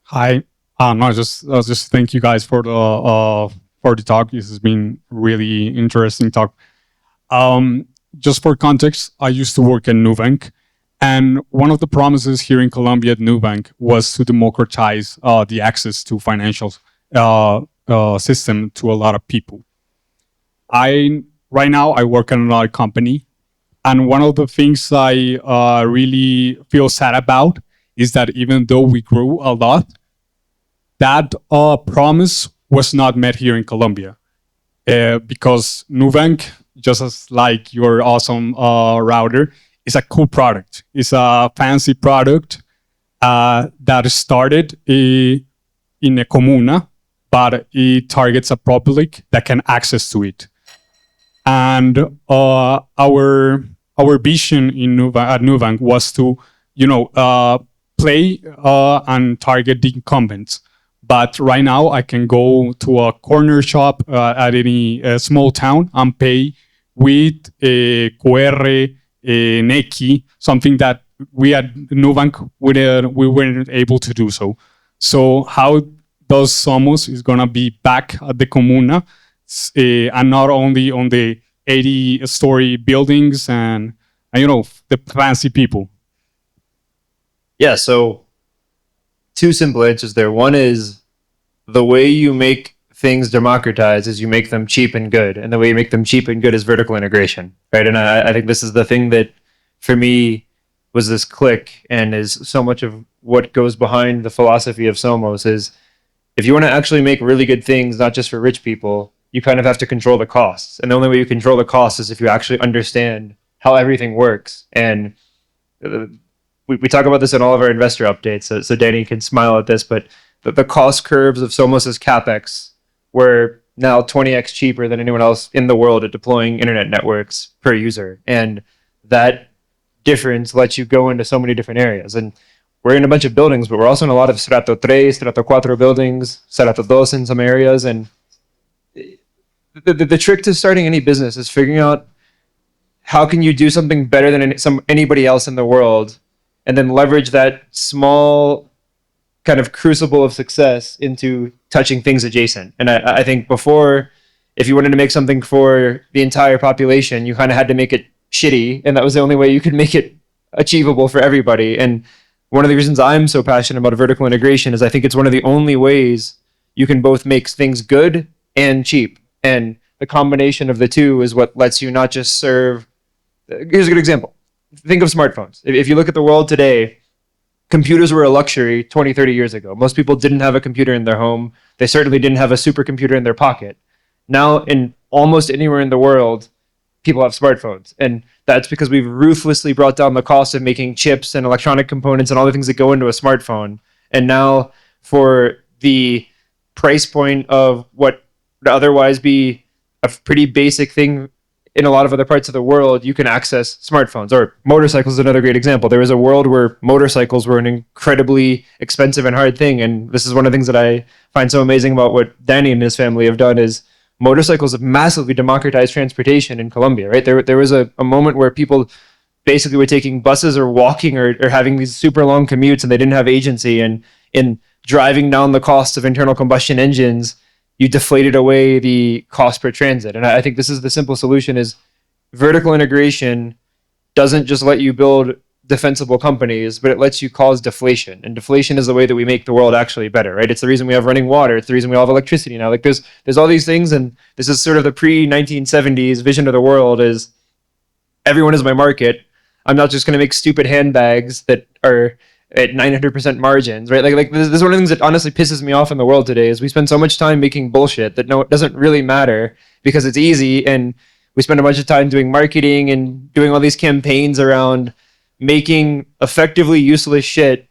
Hi. No, just thank you guys for the talk. This has been really interesting talk. Just for context, I used to work at Nubank, and one of the promises here in Colombia at Nubank was to democratize the access to financial system to a lot of people. Right now I work at another company, and one of the things I really feel sad about is that even though we grew a lot, that promise was not met here in Colombia, because Nubank, just as like your awesome router, is a cool product. It's a fancy product that started in a comuna, but it targets a public that can access to it. And our vision at Nubank was to, play and target the incumbents. But right now, I can go to a corner shop at any small town and pay with a QR, a Neki, something that we at Nubank we weren't able to do so. So how does Somos is gonna be back at the comuna, and not only on the 80-story buildings and the fancy people?
Yeah, so two simple answers there. One is the way you make things democratized is you make them cheap and good. And the way you make them cheap and good is vertical integration, right? And I think this is the thing that, for me, was this click and is so much of what goes behind the philosophy of Somos is, if you want to actually make really good things, not just for rich people, you kind of have to control the costs. And the only way you control the costs is if you actually understand how everything works. And we talk about this in all of our investor updates, so Danny can smile at this, but the cost curves of Somos' CapEx were now 20x cheaper than anyone else in the world at deploying internet networks per user. And that difference lets you go into so many different areas. And we're in a bunch of buildings, but we're also in a lot of Strato 3, Strato 4 buildings, Strato 2 in some areas. And the trick to starting any business is figuring out how can you do something better than anybody else in the world, and then leverage that small kind of crucible of success into touching things adjacent. And I think before, if you wanted to make something for the entire population, you kind of had to make it shitty, and that was the only way you could make it achievable for everybody. And one of the reasons I'm so passionate about vertical integration is I think it's one of the only ways you can both make things good and cheap. And the combination of the two is what lets you not just serve. Here's a good example. Think of smartphones. If you look at the world today, computers were a luxury 20, 30 years ago. Most people didn't have a computer in their home. They certainly didn't have a supercomputer in their pocket. Now, in almost anywhere in the world, people have smartphones. And that's because we've ruthlessly brought down the cost of making chips and electronic components and all the things that go into a smartphone. And now, for the price point of what would otherwise be a pretty basic thing in a lot of other parts of the world, you can access smartphones. Or motorcycles is another great example. There was a world where motorcycles were an incredibly expensive and hard thing. And this is one of the things that I find so amazing about what Danny and his family have done is motorcycles have massively democratized transportation in Colombia, right? There was a moment where people basically were taking buses or walking or having these super long commutes, and they didn't have agency. And in driving down the cost of internal combustion engines, you deflated away the cost per transit. And I think this is the simple solution is vertical integration doesn't just let you build defensible companies, but it lets you cause deflation. And deflation is the way that we make the world actually better, right? It's the reason we have running water. It's the reason we all have electricity now. Like there's all these things, and this is sort of the pre-1970s vision of the world is everyone is my market. I'm not just going to make stupid handbags that are at 900% margins, right? Like this is one of the things that honestly pisses me off in the world today is we spend so much time making bullshit that it doesn't really matter because it's easy, and we spend a bunch of time doing marketing and doing all these campaigns around making effectively useless shit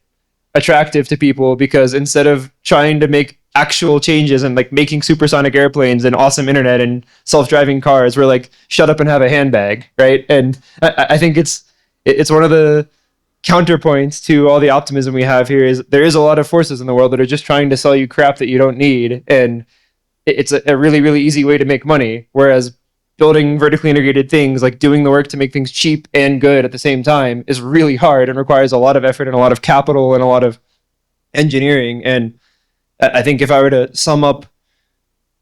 attractive to people, because instead of trying to make actual changes and like making supersonic airplanes and awesome internet and self-driving cars, we're like, shut up and have a handbag, right? And I think it's one of the counterpoints to all the optimism we have here is there is a lot of forces in the world that are just trying to sell you crap that you don't need, and it's a really, really easy way to make money. Whereas building vertically integrated things, like doing the work to make things cheap and good at the same time, is really hard and requires a lot of effort and a lot of capital and a lot of engineering. And I think if I were to sum up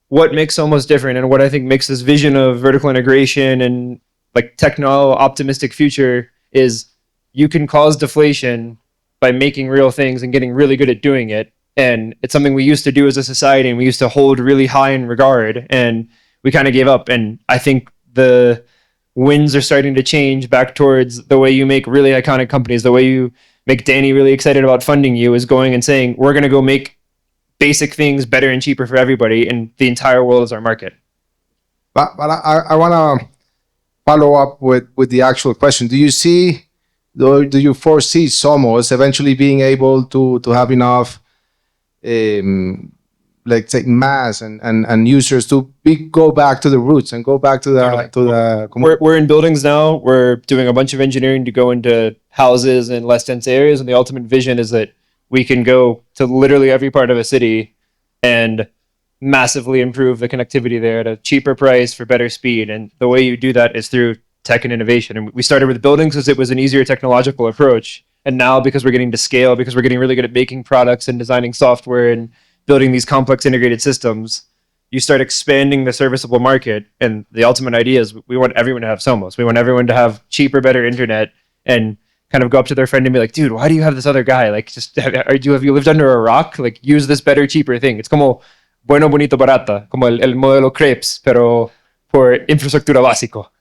what makes Somos different and what I think makes this vision of vertical integration and like techno-optimistic future is you can cause deflation by making real things and getting really good at doing it. And it's something we used to do as a society, and we used to hold really high in regard, and we kind of gave up. And I think the winds are starting to change back towards the way you make really iconic companies, the way you make Danny really excited about funding you is going and saying, we're going to go make basic things better and cheaper for everybody, and the entire world is our market.
But I want to follow up with the actual question. Do you foresee Somos eventually being able to have enough let's say mass and users to go back to the roots and go back to the
we're in buildings now. We're doing a bunch of engineering to go into houses and less dense areas, and the ultimate vision is that we can go to literally every part of a city and massively improve the connectivity there at a cheaper price for better speed. And the way you do that is through tech and innovation. And we started with buildings because it was an easier technological approach. And now, because we're getting to scale, because we're getting really good at making products and designing software and building these complex integrated systems, you start expanding the serviceable market. And the ultimate idea is we want everyone to have Somos. We want everyone to have cheaper, better internet, and kind of go up to their friend and be like, dude, why do you have this other guy? Like, just have you lived under a rock? Like, use this better, cheaper thing. It's como bueno, bonito, barata, como el modelo crepes, pero por infraestructura básico.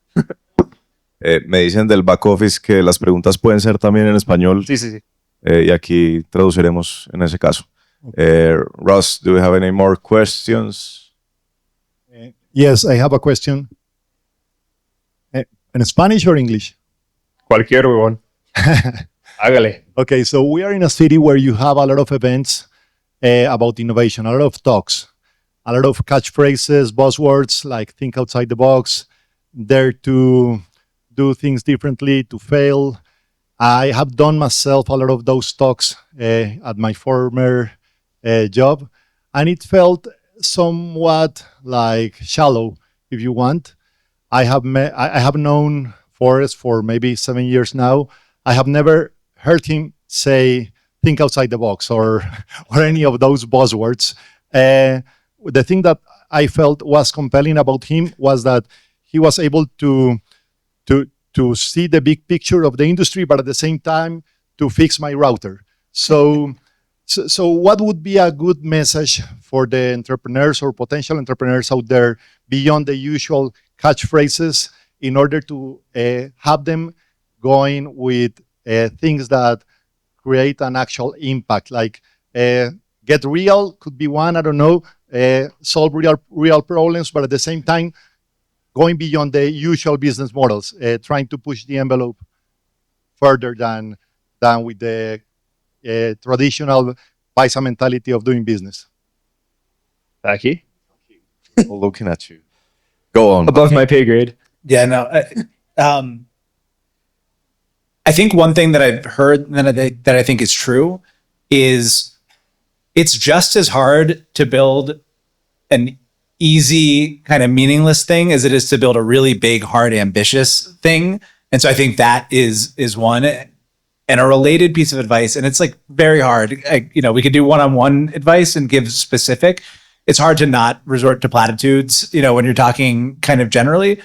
Me dicen del back office que las preguntas pueden ser también en español.
Sí, sí, sí.
Y aquí traduciremos en ese caso. Ross, do we have any more questions?
Yes, I have a question. In Spanish or English?
Cualquier huevón. Hágale.
Okay, so we are in a city where you have a lot of events about innovation, a lot of talks, a lot of catchphrases, buzzwords like think outside the box, dare to do things differently, to fail. I have done myself a lot of those talks at my former job, and it felt somewhat like shallow, if you want. I have known Forrest for maybe 7 years now. I have never heard him say think outside the box or any of those buzzwords. The thing that I felt was compelling about him was that he was able to see the big picture of the industry, but at the same time to fix my router. So what would be a good message for the entrepreneurs or potential entrepreneurs out there beyond the usual catchphrases in order to have them going with things that create an actual impact? Like get real could be one, I don't know, solve real problems, but at the same time going beyond the usual business models, trying to push the envelope further than with the traditional paisa mentality of doing business.
Packy?
Looking at you. Go on.
Above my pay grade.
Yeah, no. I think one thing that I've heard that I think is true is it's just as hard to build an easy kind of meaningless thing as it is to build a really big, hard, ambitious thing. And so I think that is one. And a related piece of advice, and it's like very hard. We could do one-on-one advice and give specific. It's hard to not resort to platitudes, when you're talking kind of generally.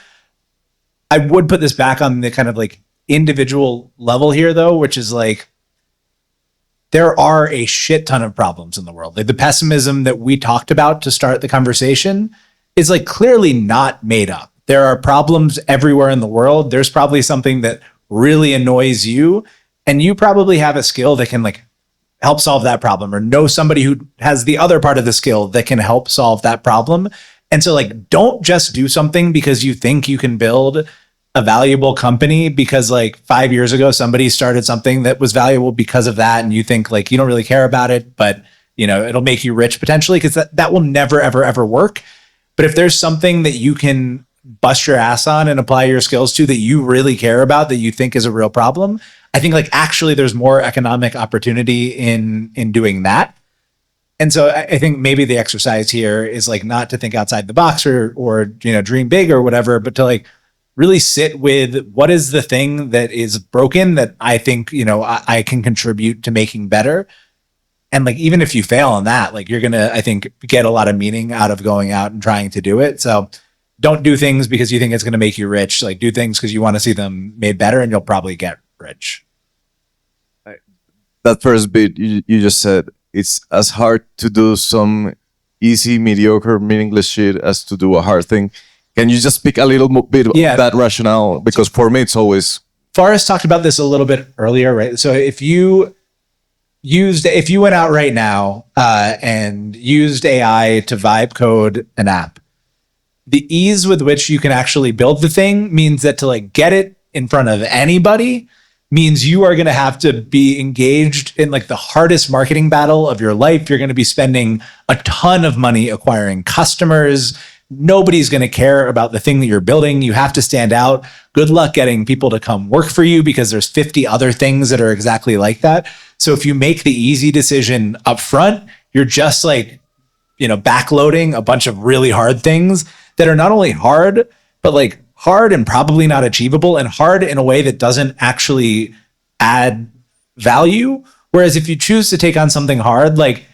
I would put this back on the kind of like individual level here though, which is like, there are a shit ton of problems in the world. Like the pessimism that we talked about to start the conversation is like clearly not made up. There are problems everywhere in the world. There's probably something that really annoys you, and you probably have a skill that can like help solve that problem, or know somebody who has the other part of the skill that can help solve that problem. And so like, don't just do something because you think you can build a valuable company because like 5 years ago, somebody started something that was valuable because of that. And you think like, you don't really care about it, but you know, it'll make you rich potentially, because that will never, ever, ever work. But if there's something that you can bust your ass on and apply your skills to that you really care about, that you think is a real problem, I think like actually there's more economic opportunity in doing that. And so I think maybe the exercise here is like not to think outside the box or you know, dream big or whatever, but to like really sit with what is the thing that is broken that I think, you know, I can contribute to making better. And like, even if you fail on that, like you're going to, I think, get a lot of meaning out of going out and trying to do it. So don't do things because you think it's going to make you rich. Like do things because you want to see them made better, and you'll probably get rich.
That first bit you just said, it's as hard to do some easy, mediocre, meaningless shit as to do a hard thing. Can you just speak a little bit of that rationale? Because for me, it's always...
Forrest talked about this a little bit earlier, right? So if you went out right now and used AI to vibe code an app, the ease with which you can actually build the thing means that to like get it in front of anybody means you are going to have to be engaged in like the hardest marketing battle of your life. You're going to be spending a ton of money acquiring customers. Nobody's going to care about the thing that you're building. You have to stand out. Good luck getting people to come work for you because there's 50 other things that are exactly like that. So if you make the easy decision up front, you're just like, you know, backloading a bunch of really hard things that are not only hard, but like hard and probably not achievable, and hard in a way that doesn't actually add value. Whereas if you choose to take on something hard, like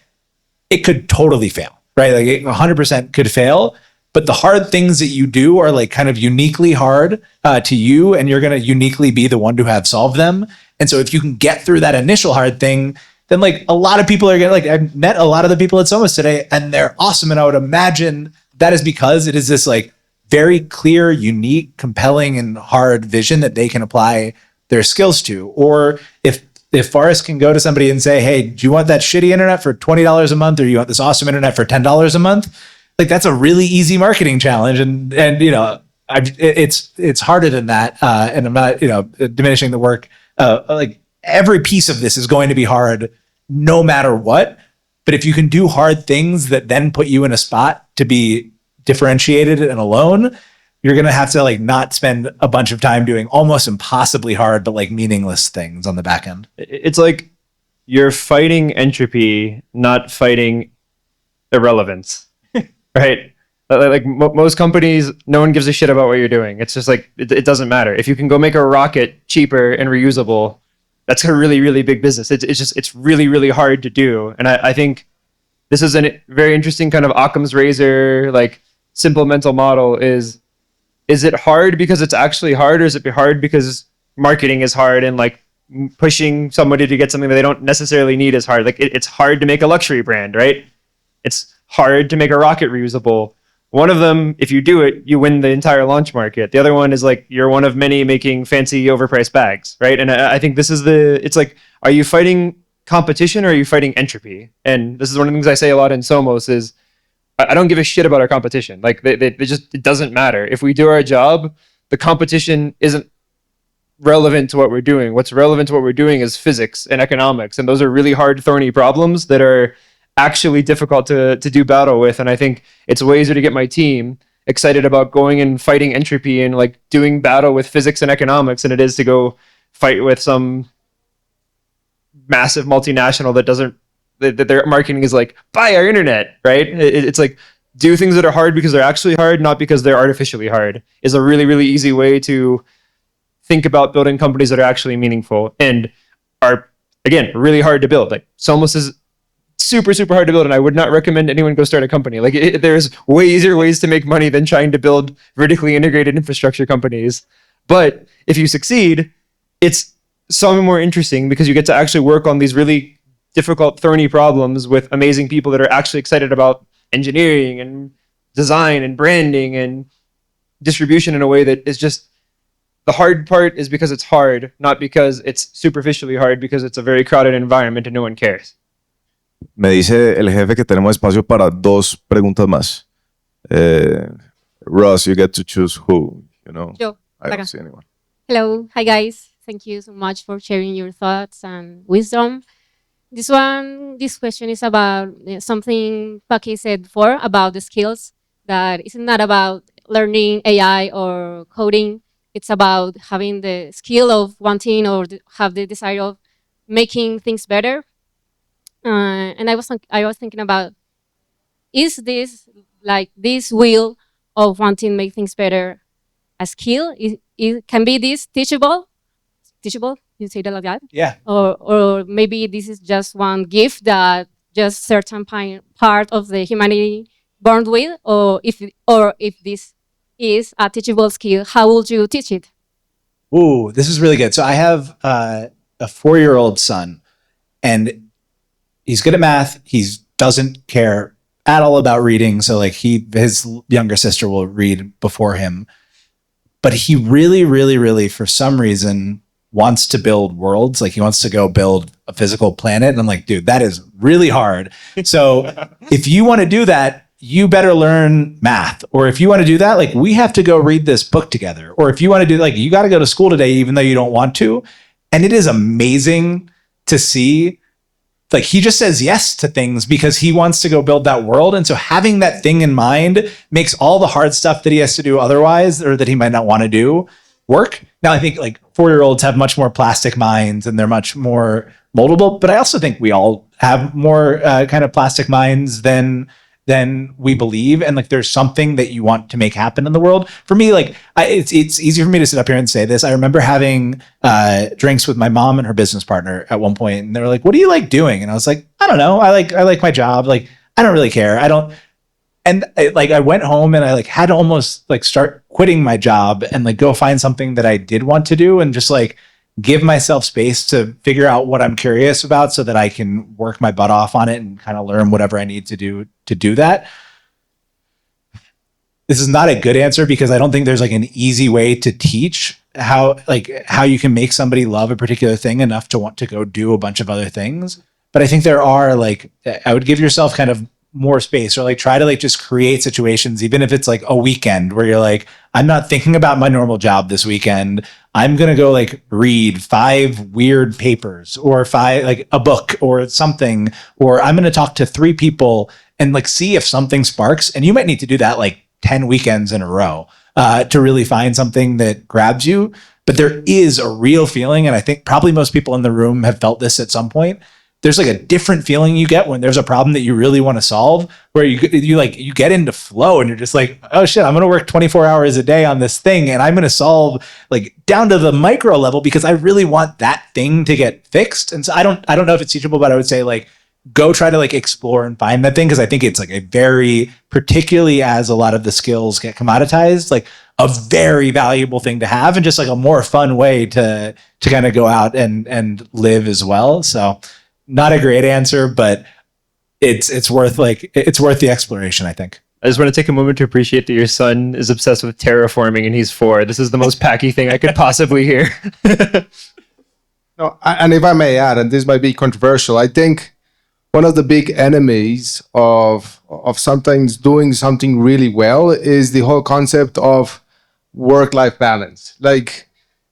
it could totally fail, right? Like it 100% could fail. But the hard things that you do are like kind of uniquely hard to you, and you're going to uniquely be the one to have solved them. And so if you can get through that initial hard thing, then like a lot of people are going to like, I've met a lot of the people at Somos today and they're awesome. And I would imagine that is because it is this like very clear, unique, compelling, and hard vision that they can apply their skills to. Or if Forrest can go to somebody and say, hey, do you want that shitty internet for $20 a month? Or you want this awesome internet for $10 a month? Like that's a really easy marketing challenge, and you know, it's harder than that. And I'm not, you know, diminishing the work. Like every piece of this is going to be hard, no matter what. But if you can do hard things that then put you in a spot to be differentiated and alone, you're gonna have to like not spend a bunch of time doing almost impossibly hard but like meaningless things on the back end.
It's like you're fighting entropy, not fighting irrelevance. Right? Like most companies, no one gives a shit about what you're doing. It's just like, it doesn't matter. If you can go make a rocket cheaper and reusable, that's a really, really big business. It's really, really hard to do. And I think this is a very interesting kind of Occam's razor, like simple mental model is it hard because it's actually hard, or is it hard because marketing is hard and like pushing somebody to get something that they don't necessarily need is hard? Like it's hard to make a luxury brand, right? It's hard to make a rocket reusable. One of them, if you do it, you win the entire launch market. The other one is like you're one of many making fancy overpriced bags, right? And I think this is it's like, are you fighting competition or are you fighting entropy? And this is one of the things I say a lot in Somos is I don't give a shit about our competition. Like they just, it doesn't matter. If we do our job, the competition isn't relevant to what we're doing. What's relevant to what we're doing is physics and economics. And those are really hard, thorny problems that are actually difficult to do battle with. And I think it's way easier to get my team excited about going and fighting entropy and like doing battle with physics and economics than it is to go fight with some massive multinational that their marketing is like, buy our internet, right? It's like, do things that are hard because they're actually hard, not because they're artificially hard, is a really, really easy way to think about building companies that are actually meaningful and are, again, really hard to build. Like Somos is super, super hard to build, and I would not recommend anyone go start a company. Like there's way easier ways to make money than trying to build vertically integrated infrastructure companies. But if you succeed, it's so more interesting because you get to actually work on these really difficult, thorny problems with amazing people that are actually excited about engineering and design and branding and distribution in a way that is just, the hard part is because it's hard, not because it's superficially hard, because it's a very crowded environment and no one cares.
Me dice el jefe que tenemos espacio para 2 preguntas más. Ross, you get to choose who, you know.
Yo.
I don't see anyone.
Hello, hi guys. Thank you so much for sharing your thoughts and wisdom. This question is about something Packy said before about the skills. That it's not about learning AI or coding. It's about having the skill of wanting or have the desire of making things better. And I was thinking about, is this like this will of wanting to make things better a skill? It can be this teachable, you say that like that?
Yeah.
Or maybe this is just one gift that just certain part of the humanity born with, or if this is a teachable skill, how would you teach it?
Ooh, this is really good. So I have a 4-year-old son, and he's good at math. He doesn't care at all about reading. So like his younger sister will read before him, but he really, for some reason, wants to build worlds. Like he wants to go build a physical planet. And I'm like, dude, that is really hard. So if you want to do that, you better learn math. Or if you want to do that, like we have to go read this book together. Or if you want to do like, you got to go to school today, even though you don't want to. And it is amazing to see, like he just says yes to things because he wants to go build that world. And so having that thing in mind makes all the hard stuff that he has to do otherwise, or that he might not want to do, work. Now, I think like 4-year-olds have much more plastic minds and they're much more moldable, but I also think we all have more kind of plastic minds than we believe. And like, there's something that you want to make happen in the world. For me, like it's easy for me to sit up here and say this. I remember having drinks with my mom and her business partner at one point, and they were like, "What do you like doing?" And I was like, "I don't know. I like my job. Like, I don't really care. I don't." And I went home and I like had to almost like start quitting my job and like go find something that I did want to do and just like give myself space to figure out what I'm curious about so that I can work my butt off on it and kind of learn whatever I need to do that. This is not a good answer because I don't think there's like an easy way to teach how you can make somebody love a particular thing enough to want to go do a bunch of other things. But I think there are like, I would give yourself kind of more space, or like try to like just create situations, even if it's like a weekend where you're like, I'm not thinking about my normal job this weekend. I'm going to go like read 5 weird papers or 5, like a book or something, or I'm going to talk to 3 people and like see if something sparks. And you might need to do that like 10 weekends in a row to really find something that grabs you. But there is a real feeling. And I think probably most people in the room have felt this at some point. There's like a different feeling you get when there's a problem that you really want to solve, where you get into flow and you're just like, oh shit, I'm going to work 24 hours a day on this thing. And I'm going to solve like down to the micro level because I really want that thing to get fixed. And so I don't know if it's teachable, but I would say like, go try to like explore and find that thing. Cause I think it's like a very, particularly as a lot of the skills get commoditized, like a very valuable thing to have and just like a more fun way to kind of go out and live as well. So not a great answer, but it's worth the exploration, I think.
I just want to take a moment to appreciate that your son is obsessed with terraforming and he's 4. This is the most Packy thing I could possibly hear.
No, and if I may add, and this might be controversial, I think one of the big enemies of sometimes doing something really well is the whole concept of work-life balance. Like,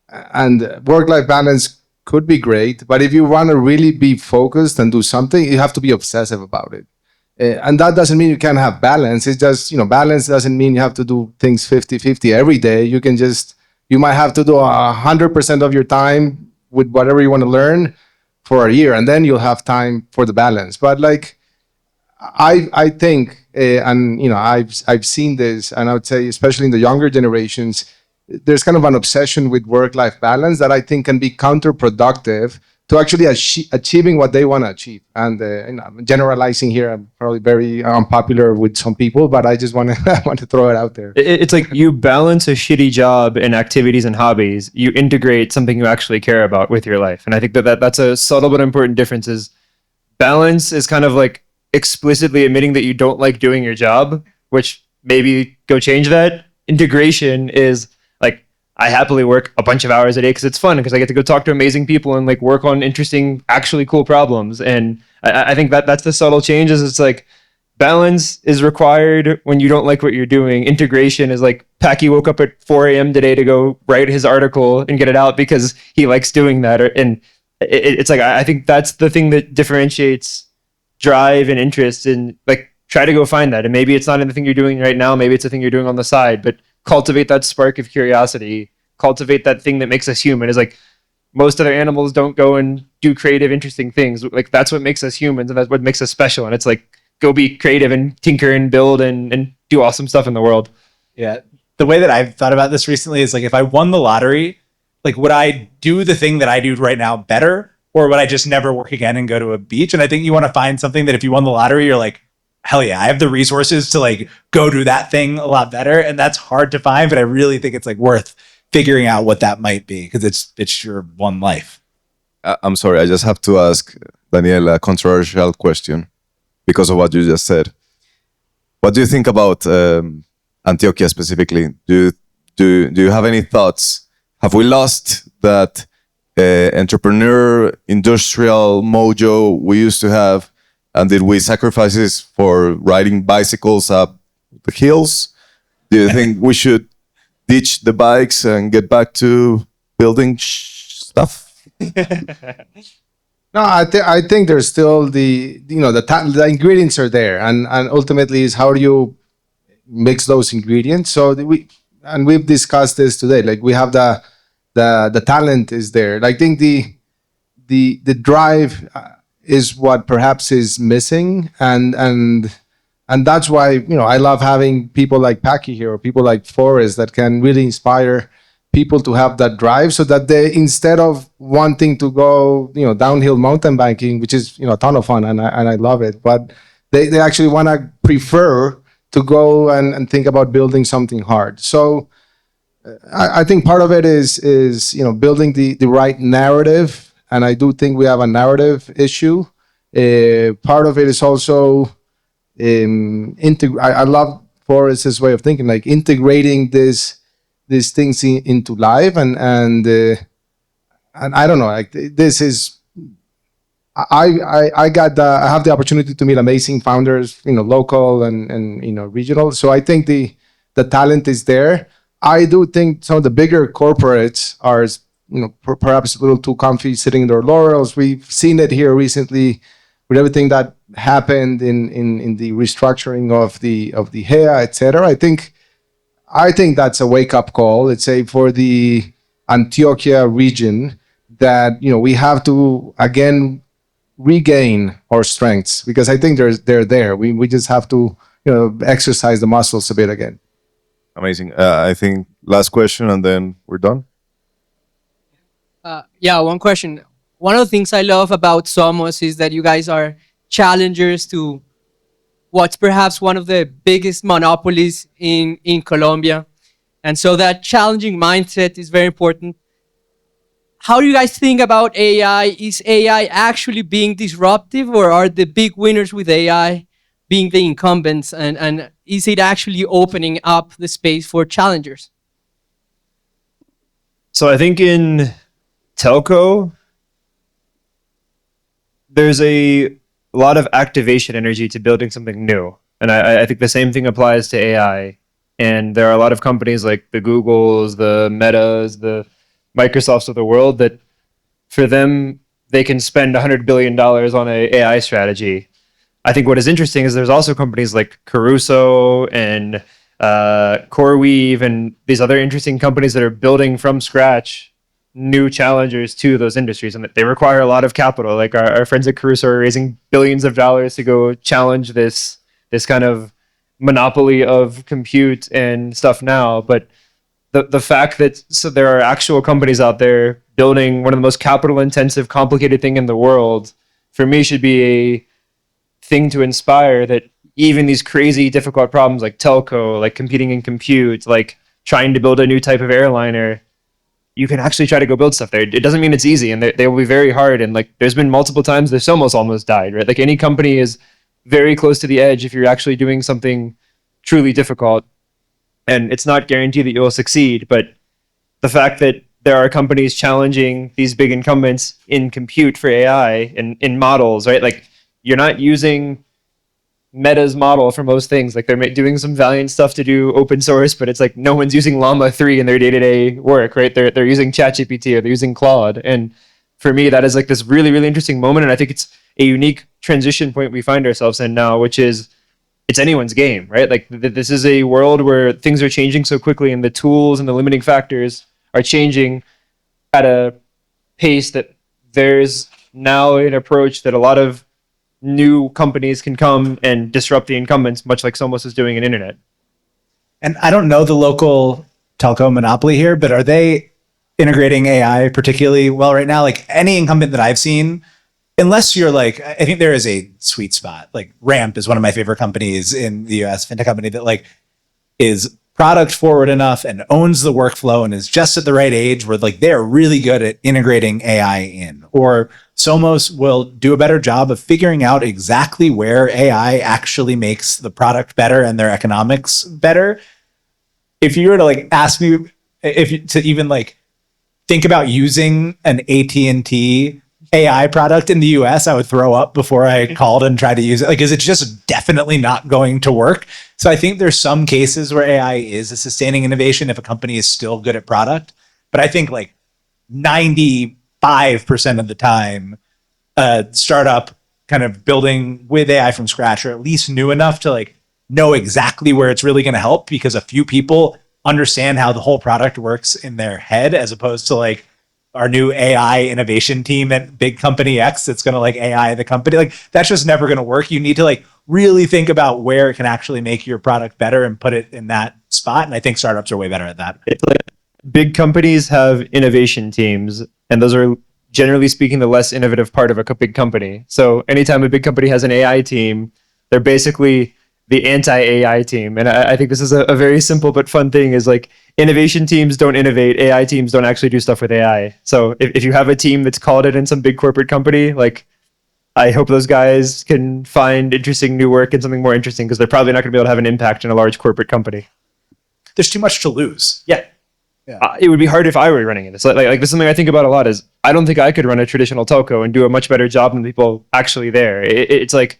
and work-life balance could be great, but if you want to really be focused and do something, you have to be obsessive about it. And that doesn't mean you can't have balance. It's just, balance doesn't mean you have to do things 50-50 every day. You might have to do 100% of your time with whatever you want to learn for a year, and then you'll have time for the balance. But like, I think, and I've seen this, and I would say, especially in the younger generations, there's kind of an obsession with work-life balance that I think can be counterproductive to actually achieving what they want to achieve. And I'm generalizing here. I'm probably very unpopular with some people, but I just want to throw it out there.
It's like you balance a shitty job and activities and hobbies. You integrate something you actually care about with your life. And I think that's a subtle but important difference. Is balance is kind of like explicitly admitting that you don't like doing your job, which maybe go change that. Integration is like, I happily work a bunch of hours a day because it's fun, because I get to go talk to amazing people and like work on interesting, actually cool problems. And I think that's the subtle changes. It's like balance is required when you don't like what you're doing. Integration is like Packy woke up at 4 a.m. today to go write his article and get it out because he likes doing that. And it's like, I think that's the thing that differentiates drive and interest, and like try to go find that. And maybe it's not in the thing you're doing right now. Maybe it's a thing you're doing on the side, but cultivate that spark of curiosity, cultivate that thing that makes us human. Is like, most other animals don't go and do creative, interesting things. Like that's what makes us humans, and that's what makes us special. And it's like, go be creative and tinker and build and do awesome stuff in the world.
Yeah. The way that I've thought about this recently is like, if I won the lottery, like, would I do the thing that I do right now better, or would I just never work again and go to a beach? And I think you want to find something that if you won the lottery, you're like, hell yeah, I have the resources to like go do that thing a lot better. And that's hard to find, but I really think it's like worth figuring out what that might be, because it's your one life.
I'm sorry, I just have to ask Daniel a controversial question because of what you just said. What do you think about Antioquia specifically? Do you have any thoughts? Have we lost that entrepreneur industrial mojo we used to have? And did we sacrifice this for riding bicycles up the hills? Do you think we should ditch the bikes and get back to building stuff?
No, I think there's still the ingredients are there, and ultimately is how do you mix those ingredients. So we've discussed this today. Like, we have the talent is there. I think the drive is what perhaps is missing, and that's why I love having people like Packy here, or people like Forrest, that can really inspire people to have that drive, so that they, instead of wanting to go downhill mountain biking, which is a ton of fun, and I love it, but they actually want to prefer to go and think about building something hard. So I think part of it is building the right narrative, and I do think we have a narrative issue. Part of it is also I love Forrest's way of thinking, like integrating these things into life, and I don't know, like this is I have the opportunity to meet amazing founders, local and regional. So I think the talent is there. I do think some of the bigger corporates are perhaps a little too comfy sitting in their laurels. We've seen it here recently with everything that happened in the restructuring of the HEA, etc. I think that's a wake-up call, let's say, for the Antioquia region, that we have to again regain our strengths, because I think they're there. We just have to exercise the muscles a bit again.
Amazing. I think last question and then we're done.
Yeah, one question. One of the things I love about Somos is that you guys are challengers to what's perhaps one of the biggest monopolies in Colombia. And so that challenging mindset is very important. How do you guys think about AI? Is AI actually being disruptive, or are the big winners with AI being the incumbents? And is it actually opening up the space for challengers?
So I think in telco, there's a lot of activation energy to building something new. And I think the same thing applies to AI. And there are a lot of companies like the Googles, the Metas, the Microsofts of the world that for them, they can spend $100 billion on an AI strategy. I think what is interesting is there's also companies like Caruso and CoreWeave and these other interesting companies that are building from scratch new challengers to those industries, and they require a lot of capital. Like our friends at Caruso are raising billions of dollars to go challenge this kind of monopoly of compute and stuff now. But the fact that there are actual companies out there building one of the most capital intensive, complicated thing in the world, for me should be a thing to inspire that even these crazy difficult problems like telco, like competing in compute, like trying to build a new type of airliner, you can actually try to go build stuff there. It doesn't mean it's easy, and they will be very hard. And like, there's been multiple times the Somos almost died, right? Like, any company is very close to the edge if you're actually doing something truly difficult, and it's not guaranteed that you'll succeed. But the fact that there are companies challenging these big incumbents in compute for AI and in models, right? Like, you're not using Meta's model for most things. Like they're doing some valiant stuff to do open source, but it's like no one's using Llama 3 in their day-to-day work, right? They're using ChatGPT or they're using Claude. And for me, that is like this really, really interesting moment. And I think it's a unique transition point we find ourselves in now, which is it's anyone's game, right? Like this is a world where things are changing so quickly and the tools and the limiting factors are changing at a pace that there's now an approach that a lot of new companies can come and disrupt the incumbents, much like Somos is doing in internet.
And I don't know the local telco monopoly here, but are they integrating AI particularly well right now? Like any incumbent that I've seen, unless you're like, I think there is a sweet spot. Like Ramp is one of my favorite companies in the US, fintech company that like is product forward enough and owns the workflow and is just at the right age where like they're really good at integrating AI in. Or Somos will do a better job of figuring out exactly where AI actually makes the product better and their economics better. If you were to like ask me to even like think about using an AT&T AI product in the US, I would throw up before I called and tried to use it. Like, is it just definitely not going to work? So I think there's some cases where AI is a sustaining innovation if a company is still good at product. But I think like 95% of the time, a startup kind of building with AI from scratch, or at least new enough to like know exactly where it's really going to help because a few people understand how the whole product works in their head, as opposed to like our new AI innovation team at big company X that's going to like AI the company. Like that's just never going to work. You need to like really think about where it can actually make your product better and put it in that spot. And I think startups are way better at that.
It's like big companies have innovation teams, and those are generally speaking the less innovative part of a big company. So anytime a big company has an AI team, they're basically the anti-AI team. And I think this is a very simple but fun thing is like innovation teams don't innovate, AI teams don't actually do stuff with AI. So if you have a team that's called it in some big corporate company, like I hope those guys can find interesting new work and something more interesting because they're probably not going to be able to have an impact in a large corporate company.
There's too much to lose.
Yeah.
Yeah.
It would be hard if I were running it. It's like this is something I think about a lot is I don't think I could run a traditional telco and do a much better job than people actually there. It's like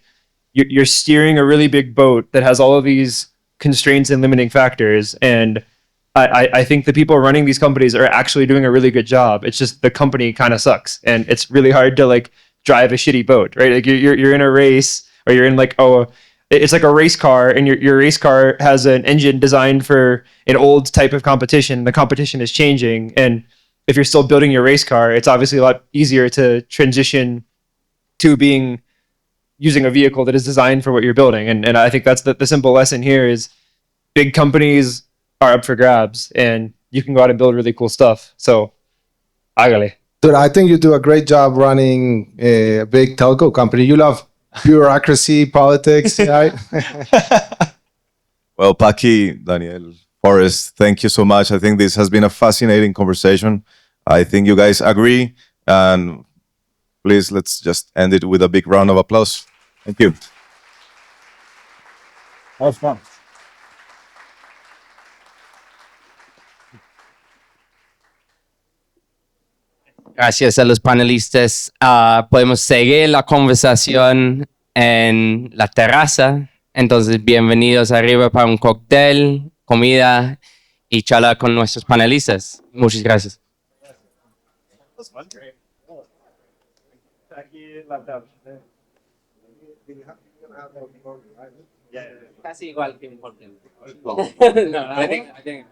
you're steering a really big boat that has all of these constraints and limiting factors. And I think the people running these companies are actually doing a really good job. It's just the company kind of sucks. And it's really hard to like drive a shitty boat, right? Like you're in a race or you're in like, it's like a race car and your race car has an engine designed for an old type of competition. The competition is changing. And if you're still building your race car, it's obviously a lot easier to transition to using a vehicle that is designed for what you're building. And I think that's the simple lesson here is big companies are up for grabs and you can go out and build really cool stuff. So, hágale.
Dude, I think you do a great job running a big telco company. You love bureaucracy, politics, right?
Well, Packy, Daniel, Forrest, thank you so much. I think this has been a fascinating conversation. I think you guys agree. And please, let's just end it with a big round of applause. Thank you.
That was fun.
Gracias a los panelistas. Podemos seguir la conversación en la terraza. Entonces, bienvenidos arriba para un cóctel, comida y charla con nuestros panelistas. Muchas gracias. Casi igual que un cóctel. No, I think